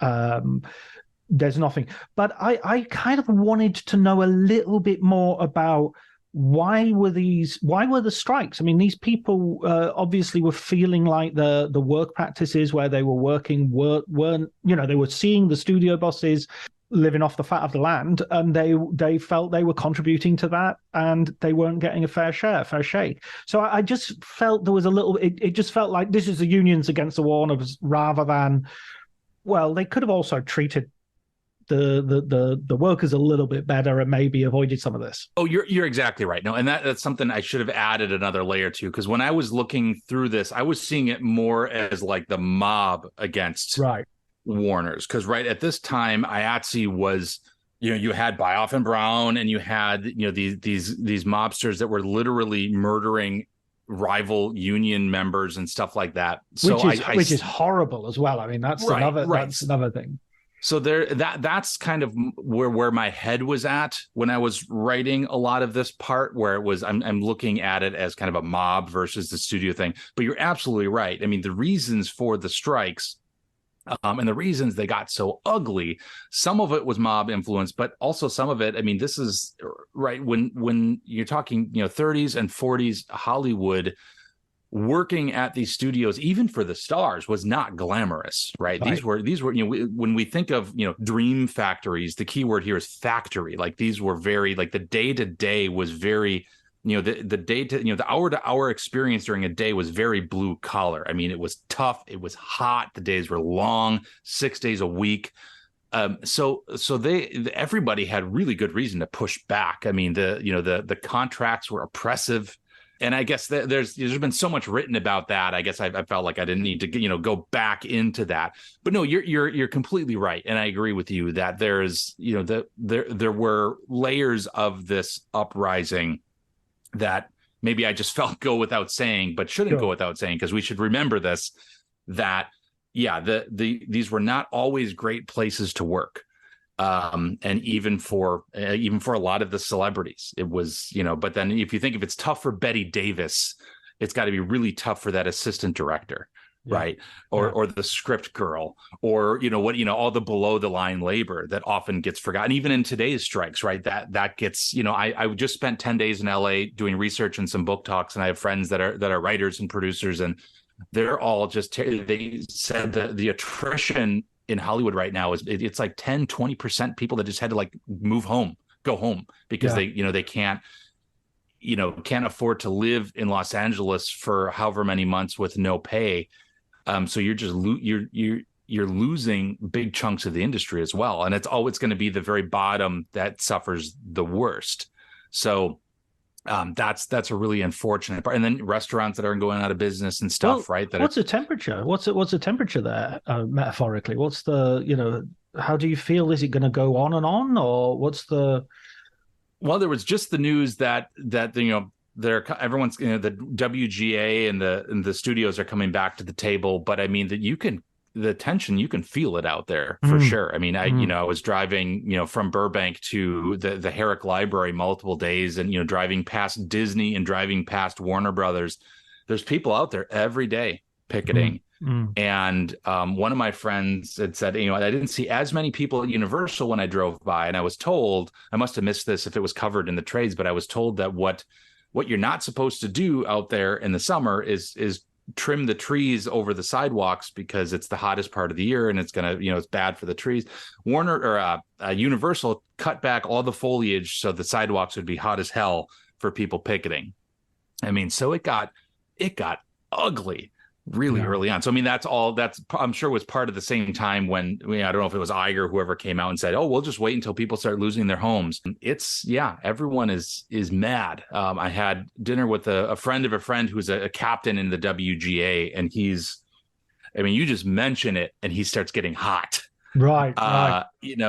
there's nothing. But I kind of wanted to know a little bit more about why were the strikes? These people obviously were feeling like the work practices where they were working weren't they were seeing the studio bosses living off the fat of the land, and they felt they were contributing to that, and they weren't getting a fair shake. So I just felt there was a little. It just felt like this is the unions against the Warners, rather than, well, they could have also treated the workers a little bit better and maybe avoided some of this.
Oh, you're exactly right. No, and that's something I should have added another layer to, because when I was looking through this, I was seeing it more as like the mob against Warners, because right at this time, IATSE was, you had Bioff and Brown, and you had these mobsters that were literally murdering rival union members and stuff like that. So
which is horrible as well. I mean, that's another thing.
So that's kind of where my head was at when I was writing a lot of this part, where it was I'm looking at it as kind of a mob versus the studio thing. But you're absolutely right. I mean, the reasons for the strikes and the reasons they got so ugly, some of it was mob influence, but also some of it, I mean, this is right when you're talking, 30s and 40s Hollywood, working at these studios, even for the stars, was not glamorous, right? These were, when we think of, dream factories, the key word here is factory. Like, these were very, like, the day to day was very, the hour to hour experience during a day was very blue collar. I mean, it was tough. It was hot. The days were long, 6 days a week. So everybody had really good reason to push back. I mean, the contracts were oppressive. And I guess there's been so much written about that. I guess I felt like I didn't need to, go back into that. But no, you're completely right, and I agree with you that there's, there were layers of this uprising that maybe I just felt go without saying, but shouldn't go without saying, because we should remember this, that these were not always great places to work. And even for a lot of the celebrities, it was, but then if it's tough for Betty Davis, it's got to be really tough for that assistant director, right? Or the script girl, or, all the below the line labor that often gets forgotten, even in today's strikes, right? That gets, I just spent 10 days in LA doing research and some book talks, and I have friends that are writers and producers, and they're all just, they said that the attrition in Hollywood right now it's like 10-20% people that just had to go home because they can't afford to live in Los Angeles for however many months with no pay. So you're just you're losing big chunks of the industry as well, and it's going to be the very bottom that suffers the worst. So that's a really unfortunate part. And then restaurants that are going out of business and stuff, right?
What's the temperature? What's the temperature there, metaphorically? What's the, how do you feel? Is it going to go on and on, or what's the?
Well, there was just the news that everyone's, the WGA and the studios are coming back to the table, but I mean that the tension, you can feel it out there for sure. I mean, I was driving, from Burbank to the Herrick Library multiple days, and, driving past Disney and driving past Warner Brothers. There's people out there every day picketing. And one of my friends had said, I didn't see as many people at Universal when I drove by, and I was told, I must have missed this if it was covered in the trades, but I was told that what you're not supposed to do out there in the summer is trim the trees over the sidewalks, because it's the hottest part of the year and it's gonna, it's bad for the trees. Universal cut back all the foliage so the sidewalks would be hot as hell for people picketing. I mean, so it got ugly really early on. So I mean, that's I'm sure was part of the same time when, I don't know if it was Iger or whoever came out and said, oh, we'll just wait until people start losing their homes. It's everyone is mad. I had dinner with a friend of a friend who's a captain in the WGA, and you just mention it and he starts getting hot.
Right.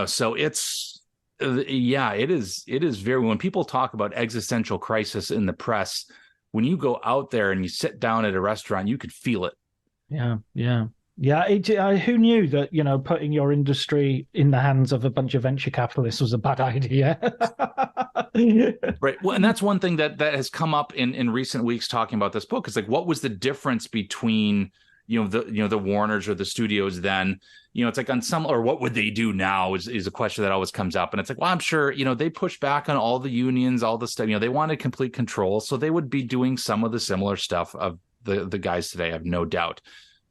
So it's, it is very, when people talk about existential crisis in the press, when you go out there and you sit down at a restaurant, you could feel it.
Yeah. Who knew that, putting your industry in the hands of a bunch of venture capitalists was a bad idea?
Right. Well, and that's one thing that has come up in recent weeks talking about this book. Is like, what was the difference between the Warners or the studios then? It's like on some, or what would they do now is a question that always comes up. And it's like, well, I'm sure, they push back on all the unions, all the stuff, they wanted complete control. So they would be doing some of the similar stuff of the guys today, I have no doubt.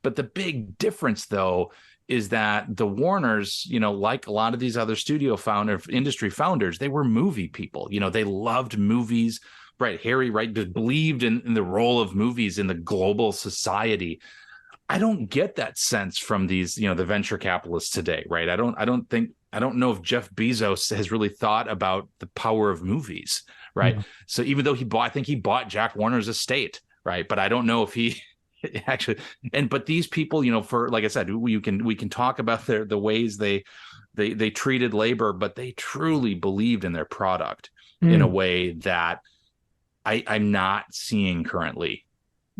But the big difference, though, is that the Warners, like a lot of these other industry founders, they were movie people. They loved movies. Right. Harry Wright believed in the role of movies in the global society. I don't get that sense from these, the venture capitalists today, right? I don't know if Jeff Bezos has really thought about the power of movies, right? Yeah. So even though I think he bought Jack Warner's estate, right? But I don't know if he actually, but these people, for, like I said, we can talk about the ways they treated labor, but they truly believed in their product in a way that I'm not seeing currently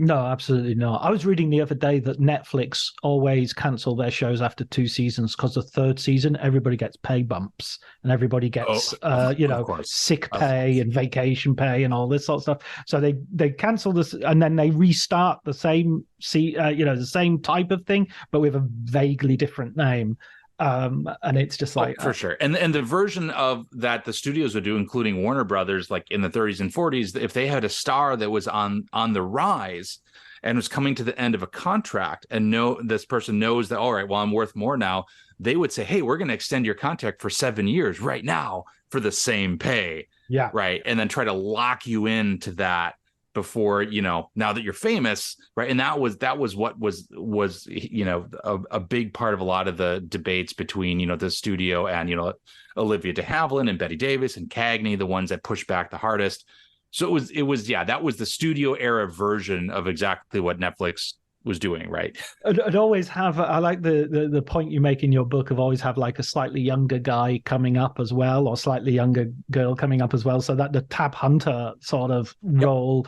No, absolutely not. I was reading the other day that Netflix always cancel their shows after 2 seasons because the third season, everybody gets pay bumps and everybody gets,
Of course.
sick pay and vacation pay and all this sort of stuff. So they cancel this and then they restart the same, the same type of thing, but with a vaguely different name. And it's just like
for sure. And the version of that the studios would do, including Warner Brothers, like in the 30s and 40s, if they had a star that was on the rise and was coming to the end of a contract, and this person knows that, all right, well, I'm worth more now, they would say, hey, we're going to extend your contract for 7 years right now for the same pay.
Yeah.
Right. And then try to lock you into that before, now that you're famous, right? And that was what was a big part of a lot of the debates between the studio and Olivia de Havilland and Betty Davis and Cagney, the ones that pushed back the hardest. So it was that was the studio era version of exactly what Netflix was doing, right?
I'd always have, I like the point you make in your book of always have like a slightly younger guy coming up as well, or slightly younger girl coming up as well, so that the Tab Hunter sort of role,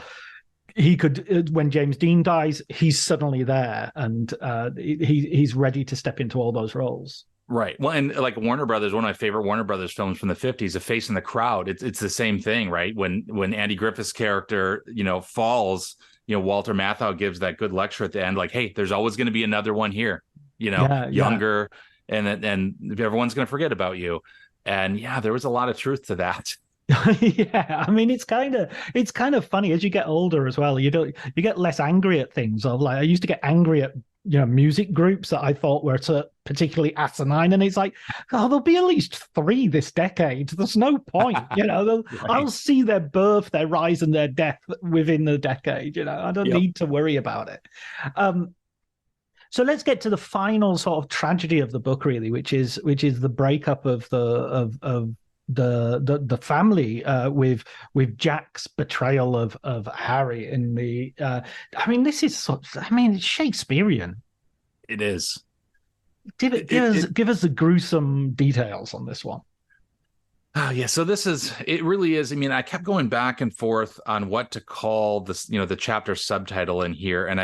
he could, when James Dean dies, he's suddenly there and he's ready to step into all those roles.
Right. Well, and like Warner Brothers, one of my favorite Warner Brothers films from the 50s, A Face in the Crowd, it's the same thing, right? When Andy Griffith's character, falls, Walter Matthau gives that good lecture at the end, like, hey, there's always going to be another one here, younger, and everyone's going to forget about you. And there was a lot of truth to that.
Yeah, I mean, it's kind of funny as you get older as well. You get less angry at things. Of like, I used to get angry at music groups that I thought were particularly asinine, and it's like, there'll be at least 3 this decade. There's no point, right. I'll see their birth, their rise, and their death within the decade. I don't need to worry about it. So let's get to the final sort of tragedy of the book, really, which is the breakup of the family with Jack's betrayal of Harry in the this is it's Shakespearean.
It is.
Give us the gruesome details on this one.
Oh yeah, so it really is. I mean, I kept going back and forth on what to call this, the chapter subtitle in here, and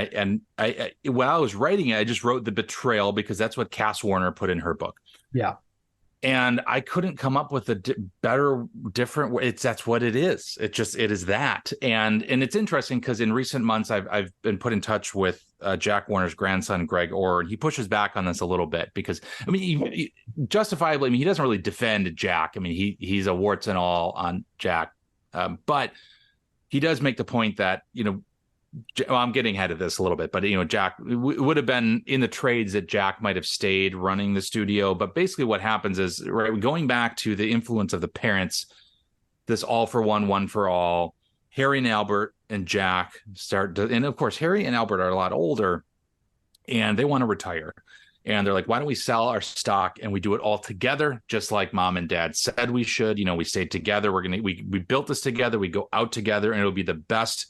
I while I was writing it, I just wrote the betrayal because that's what Cass Warner put in her book.
Yeah.
And I couldn't come up with a different way. That's what it is. It is that. And it's interesting because in recent months, I've been put in touch with Jack Warner's grandson, Greg Orr, and he pushes back on this a little bit because, he justifiably, he doesn't really defend Jack. He's a warts and all on Jack. But he does make the point that, I'm getting ahead of this a little bit, but Jack would have been in the trades that Jack might have stayed running the studio. But basically what happens is, right, going back to the influence of the parents, this all for one for all, Harry and Albert and Jack and of course, Harry and Albert are a lot older and they want to retire. And they're like, why don't we sell our stock and we do it all together, just like mom and dad said we should. We stayed together. We built this together. We go out together and it'll be the best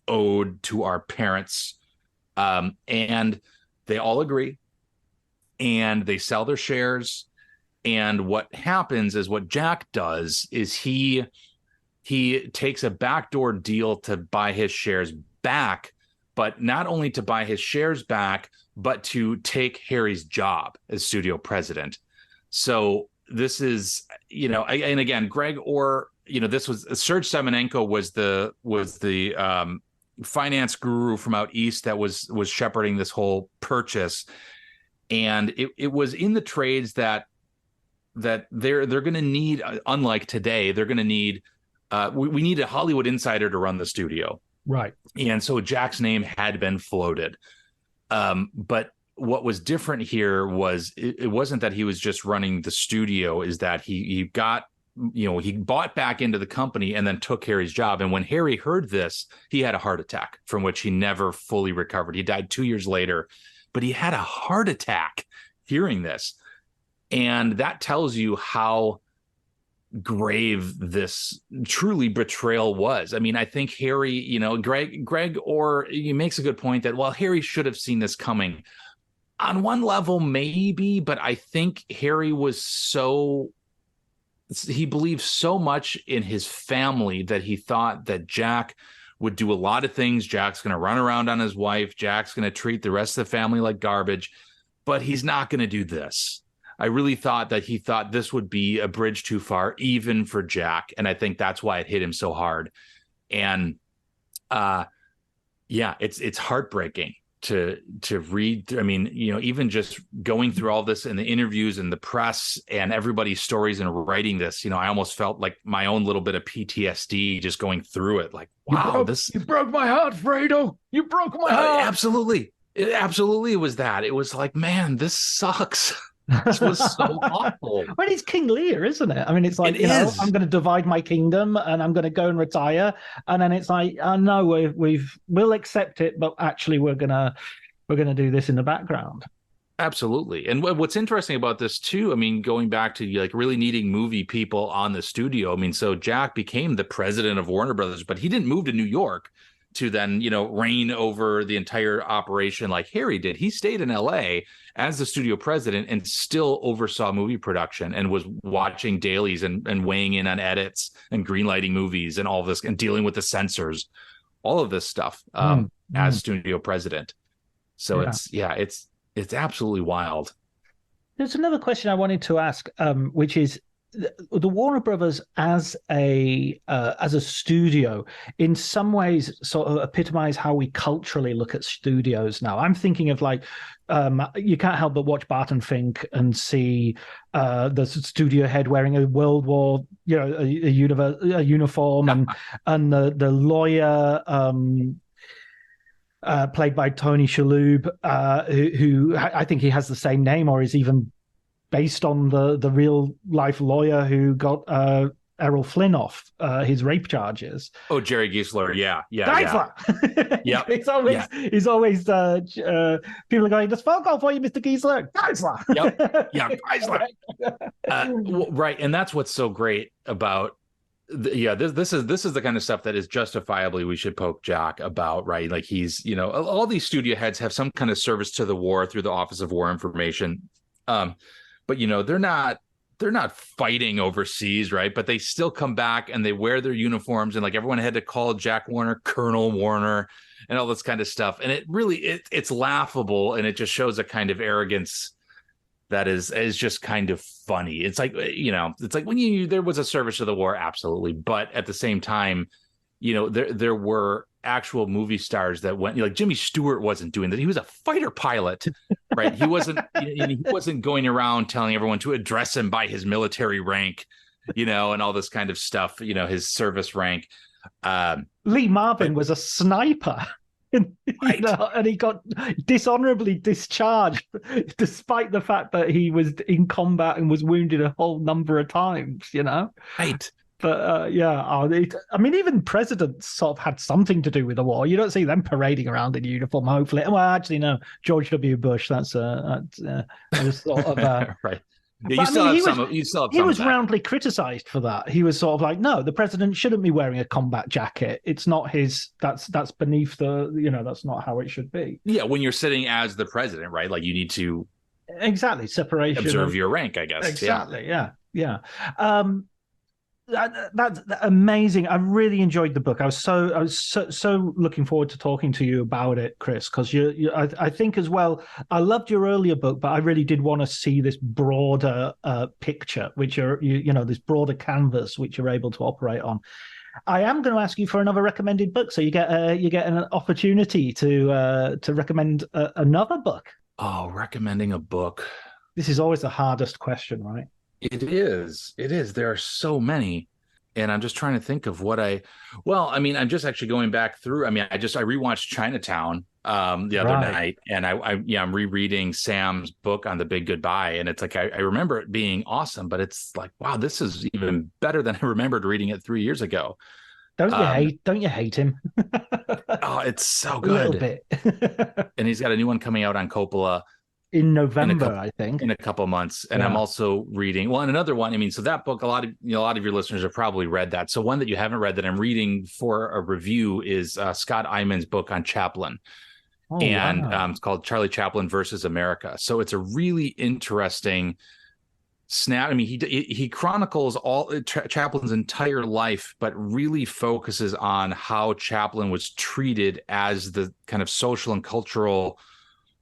ode to our parents. And they all agree and they sell their shares. And what happens is what Jack does is he takes a backdoor deal to buy his shares back, but not only to buy his shares back, but to take Harry's job as studio president. So this is, and again, Greg Orr, this was Serge Semenenko was the finance guru from out east that was shepherding this whole purchase, and it was in the trades that they're going to need, unlike today, they're going to need we need a Hollywood insider to run the studio,
right? And
so Jack's name had been floated, but what was different here was it wasn't that he was just running the studio, is that he got, he bought back into the company and then took Harry's job. And when Harry heard this, he had a heart attack from which he never fully recovered. He died 2 years later, but he had a heart attack hearing this. And that tells you how grave this truly betrayal was. I think Harry, Greg Orr, he makes a good point that, well, Harry should have seen this coming. On one level, maybe, but I think Harry he believed so much in his family that he thought that Jack would do a lot of things. Jack's going to run around on his wife. Jack's going to treat the rest of the family like garbage, but he's not going to do this. I really thought that he thought this would be a bridge too far, even for Jack. And I think that's why it hit him so hard. And it's heartbreaking to read. I mean, even just going through all this in the interviews and the press and everybody's stories and writing this, I almost felt like my own little bit of PTSD just going through it. Like, wow,
you broke my heart, Fredo. You broke my heart.
Absolutely. It was that. It was like, man, this sucks. This was so awful.
Well, it's King Lear, isn't it? I mean, it's like, I'm going to divide my kingdom and I'm going to go and retire. And then it's like, no, we'll accept it, but actually we're going to do this in the background.
Absolutely. And what's interesting about this too, I mean, going back to like really needing movie people on the studio. I mean, so Jack became the president of Warner Brothers, but he didn't move to New York to then, reign over the entire operation like Harry did. He stayed in LA as the studio president and still oversaw movie production and was watching dailies and weighing in on edits and greenlighting movies and all this and dealing with the censors, all of this stuff as studio president. So it's absolutely wild.
There's another question I wanted to ask, which is, the Warner Brothers as a studio in some ways sort of epitomize how we culturally look at studios now. I'm thinking of like, you can't help but watch Barton Fink and see the studio head wearing a World War, a uniform, and the lawyer played by Tony Shalhoub, who I think he has the same name or is even based on the real life lawyer who got Errol Flynn off his rape charges.
Oh, Jerry Giesler. Yeah.
Geisler.
Yeah.
He's always people are going, "Just phone call for you, Mr. Giesler." Geisler.
Yep. Yeah. Geisler. Right. And that's what's so great about this is the kind of stuff that is justifiably we should poke Jack about, right? Like he's, all these studio heads have some kind of service to the war through the Office of War Information. But they're not fighting overseas, right? But they still come back and they wear their uniforms, and like everyone had to call Jack Warner Colonel Warner and all this kind of stuff. And it really it's laughable, and it just shows a kind of arrogance that is just kind of funny. It's like, it's like when there was a service to the war, absolutely, but at the same time, there were actual movie stars that went, like Jimmy Stewart wasn't doing that. He was a fighter pilot, right? He wasn't going around telling everyone to address him by his military rank, and all this kind of stuff, his service rank.
Lee Marvin was a sniper.
Right.
And he got dishonorably discharged despite the fact that he was in combat and was wounded a whole number of times,
Right.
But even presidents sort of had something to do with the war. You don't see them parading around in uniform, hopefully. Well, actually, no. George W. Bush. That was sort of
right. Yeah,
he was roundly criticized for that. He was sort of like, no, the president shouldn't be wearing a combat jacket. It's not his. That's beneath the. That's not how it should be.
Yeah, when you're sitting as the president, right? Like you need to
exactly separation.
Observe your rank, I guess.
Exactly. Yeah. That's amazing. I really enjoyed the book. I was so looking forward to talking to you about it, Chris, because I think as well, I loved your earlier book, but I really did want to see this broader picture, which this broader canvas which you're able to operate on. I am going to ask you for another recommended book, so you get an opportunity to recommend another book.
Oh, recommending a book.
This is always the hardest question, right?
It is. There are so many. And I'm just trying to think of I'm just actually going back through. I rewatched Chinatown the other night, and I'm rereading Sam's book on The Big Goodbye. And it's like, I remember it being awesome, but it's like, wow, this is even better than I remembered reading it 3 years ago.
Don't you hate him?
Oh, it's so good.
A little bit.
And he's got a new one coming out on Coppola
in November, I think,
in a couple of months. And I'm also reading and another one. So that book, a lot of your listeners have probably read that. So one that you haven't read that I'm reading for a review is Scott Iman's book on Chaplin. It's called Charlie Chaplin versus America. So it's a really interesting snap. I mean, he chronicles all Chaplin's entire life, but really focuses on how Chaplin was treated as the kind of social and cultural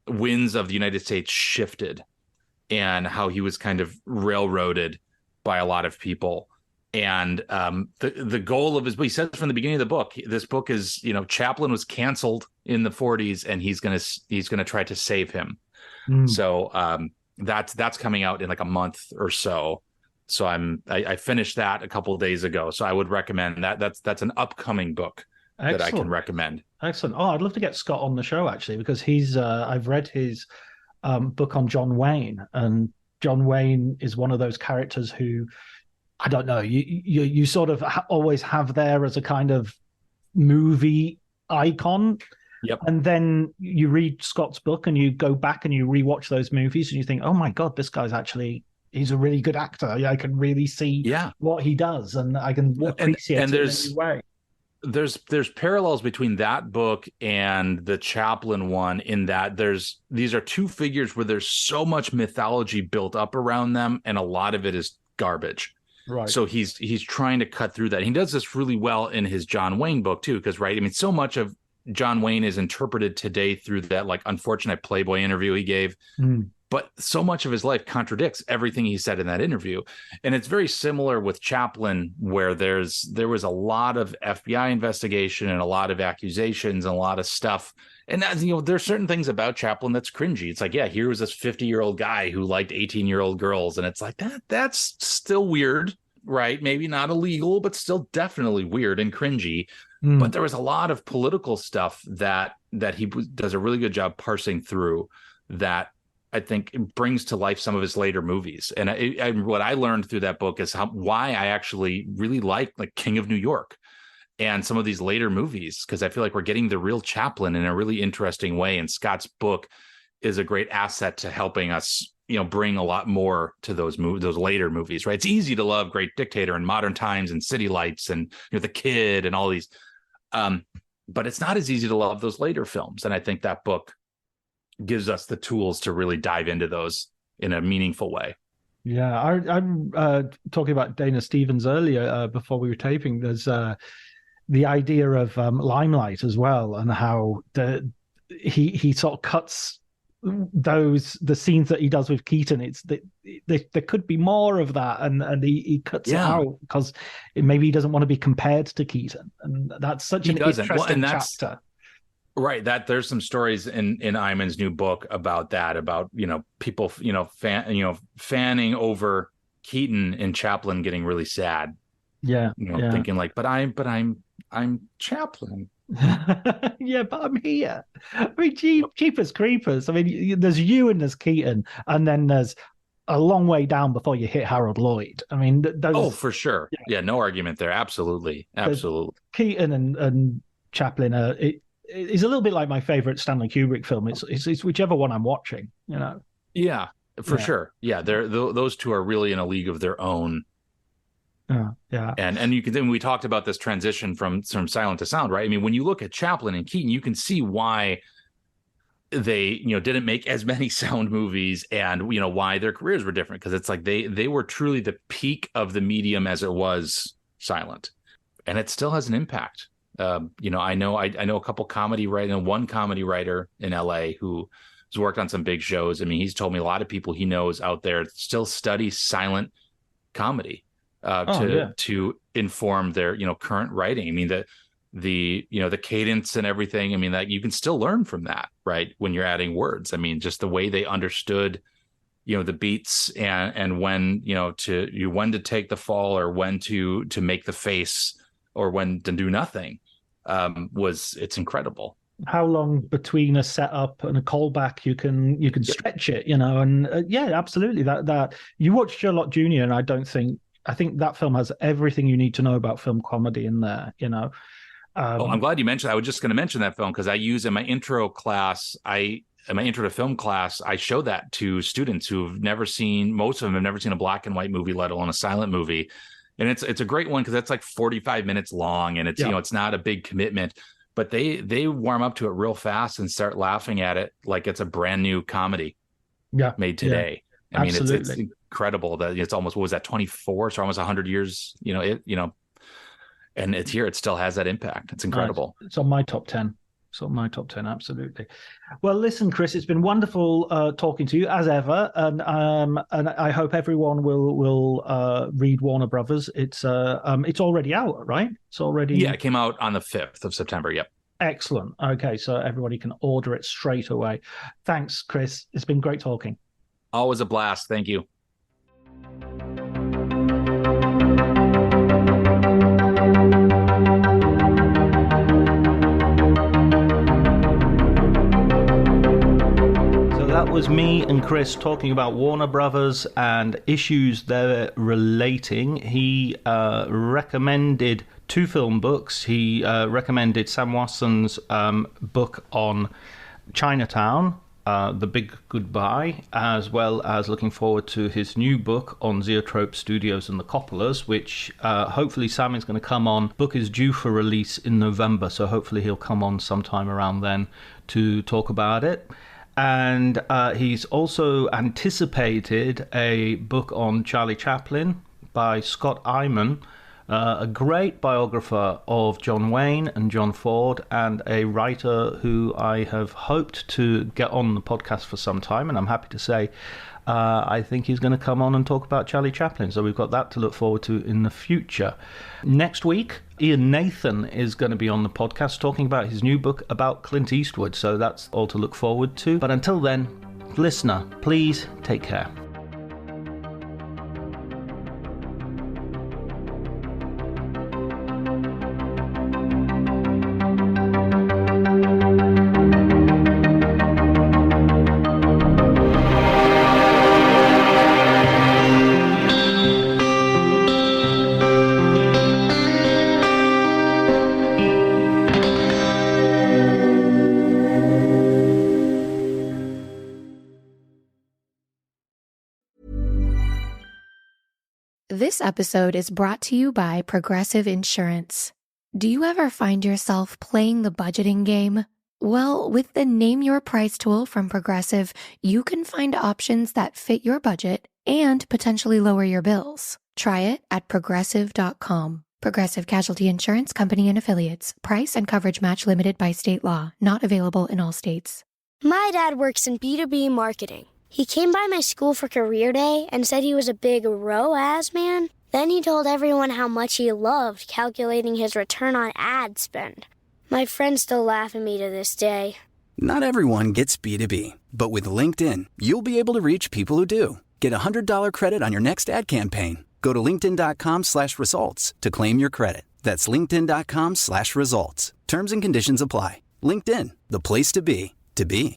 winds of the United States shifted, and how he was kind of railroaded by a lot of people. And the goal of he says from the beginning of the book, this book is, Chaplin was canceled in the 40s, and he's gonna try to save him. So that's coming out in like a month or so. So I finished that a couple of days ago. So I would recommend that. That's an upcoming book that I can recommend.
Excellent. Oh, I'd love to get Scott on the show actually, because he's I've read his book on John Wayne, and John Wayne is one of those characters who, I don't know, you sort of always have there as a kind of movie icon.
Yep.
And then you read Scott's book and you go back and you rewatch those movies and you think, oh my God, this guy's he's a really good actor. I can really see what he does, and I can appreciate it in a new way.
There's parallels between that book and the Chaplin one, in that these are two figures where there's so much mythology built up around them, and a lot of it is garbage.
Right.
So he's trying to cut through that. He does this really well in his John Wayne book too, because so much of John Wayne is interpreted today through that like unfortunate Playboy interview he gave. But so much of his life contradicts everything he said in that interview. And it's very similar with Chaplin, where there was a lot of FBI investigation and a lot of accusations and a lot of stuff. And as there's certain things about Chaplin that's cringy. It's like, yeah, here was this 50-year-old guy who liked 18-year-old girls. And it's like, that's still weird, right? Maybe not illegal, but still definitely weird and cringy. But there was a lot of political stuff that he does a really good job parsing through, that I think brings to life some of his later movies. And what I learned through that book is why I actually really like King of New York and some of these later movies, because I feel like we're getting the real Chaplin in a really interesting way. And Scott's book is a great asset to helping us, bring a lot more to those later movies, right? It's easy to love Great Dictator and Modern Times and City Lights and The Kid and all these. But it's not as easy to love those later films. And I think that book gives us the tools to really dive into those in a meaningful way.
Yeah, I'm talking about Dana Stevens earlier before we were taping. There's the idea of Limelight as well, and how he sort of cuts the scenes that he does with Keaton. There could be more of that, and he cuts it out because maybe he doesn't want to be compared to Keaton, and that's such an interesting chapter.
Right, that there's some stories in Iman's new book about that, about people fanning over Keaton and Chaplin getting really sad. Thinking like, but I'm Chaplin.
Yeah, but I'm here. I mean, Jeepers Creepers. I mean, there's you and there's Keaton, and then there's a long way down before you hit Harold Lloyd. I mean, those,
for sure. Yeah, no argument there. Absolutely.
Keaton and Chaplin are. It's a little bit like my favorite Stanley Kubrick film. It's whichever one I'm watching.
Yeah, for sure. Yeah, those two are really in a league of their own.
Yeah.
And we talked about this transition from silent to sound, right? I mean, when you look at Chaplin and Keaton, you can see why they didn't make as many sound movies, and why their careers were different, because it's like they were truly the peak of the medium as it was silent, and it still has an impact. I know a couple one comedy writer in LA who has worked on some big shows. I mean, he's told me a lot of people he knows out there still study silent comedy to inform their current writing. I mean, the cadence and everything. I mean, that you can still learn from that, right? When you're adding words. I mean, just the way they understood the beats and when when to take the fall, or when to make the face, or when to do nothing. It's incredible.
How long between a setup and a callback you can stretch it, and absolutely. That you watch Sherlock Jr. and I think that film has everything you need to know about film comedy in there.
I'm glad you mentioned. I was just going to mention that film, because I use in my intro class. In my intro to film class, I show that to students who've never seen. Most of them have never seen a black and white movie, let alone a silent movie. And it's a great one, because that's like 45 minutes long, and it's it's not a big commitment, but they warm up to it real fast and start laughing at it like it's a brand new comedy made today. I mean, it's incredible that it's almost, what was that, 24, so almost 100 years, and it's here. It still has that impact. It's incredible.
It's on my top 10. It's on my top 10, absolutely. Well, listen, Chris, it's been wonderful talking to you as ever, and I hope everyone will read Warner Brothers. It's already out, right? It's already
it came out on the 5th of September. Yep.
Excellent. Okay, so everybody can order it straight away. Thanks, Chris. It's been great talking.
Always a blast. Thank you.
That was me and Chris talking about Warner Brothers and issues they're relating. He recommended 2 film books. He recommended Sam Watson's book on Chinatown, The Big Goodbye, as well as looking forward to his new book on Zoetrope Studios and the Coppolas, which hopefully Sam is going to come on. Book is due for release in November, so hopefully he'll come on sometime around then to talk about it. And he's also anticipated a book on Charlie Chaplin by Scott Eyman, a great biographer of John Wayne and John Ford, and a writer who I have hoped to get on the podcast for some time. And I'm happy to say I think he's going to come on and talk about Charlie Chaplin. So we've got that to look forward to in the future. Next week, Ian Nathan is going to be on the podcast talking about his new book about Clint Eastwood. So that's all to look forward to. But until then, listener, please take care.
This episode is brought to you by Progressive Insurance. Do you ever find yourself playing the budgeting game? Well, with the Name Your Price tool from Progressive, you can find options that fit your budget and potentially lower your bills. Try it at Progressive.com. Progressive Casualty Insurance Company and Affiliates. Price and coverage match limited by state law. Not available in all states.
My dad works in B2B marketing. He came by my school for career day and said he was a big ROAS man. Then he told everyone how much he loved calculating his return on ad spend. My friends still laugh at me to this day.
Not everyone gets B2B, but with LinkedIn, you'll be able to reach people who do. Get a $100 credit on your next ad campaign. Go to linkedin.com/results to claim your credit. That's linkedin.com/results. Terms and conditions apply. LinkedIn, the place to be, to be.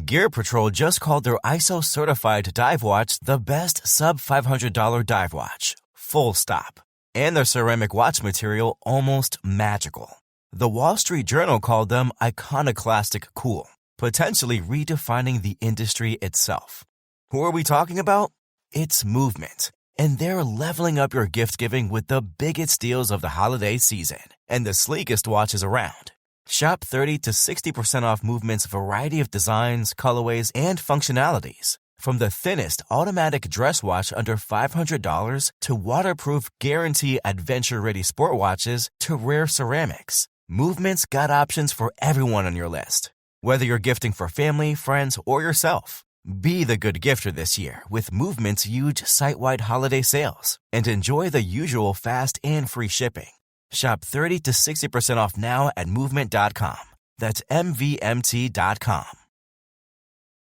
Gear Patrol just called their ISO-certified dive watch the best sub-$500 dive watch. Full stop. And their ceramic watch material almost magical. The Wall Street Journal called them iconoclastic cool, potentially redefining the industry itself. Who are we talking about? It's Movement. And they're leveling up your gift giving with the biggest deals of the holiday season and the sleekest watches around. Shop 30 to 60% off Movement's variety of designs, colorways, and functionalities. From the thinnest automatic dress watch under $500 to waterproof guarantee adventure-ready sport watches to rare ceramics, Movement's got options for everyone on your list. Whether you're gifting for family, friends, or yourself, be the good gifter this year with Movement's huge site-wide holiday sales and enjoy the usual fast and free shipping. Shop 30 to 60% off now at Movement.com. That's MVMT.com.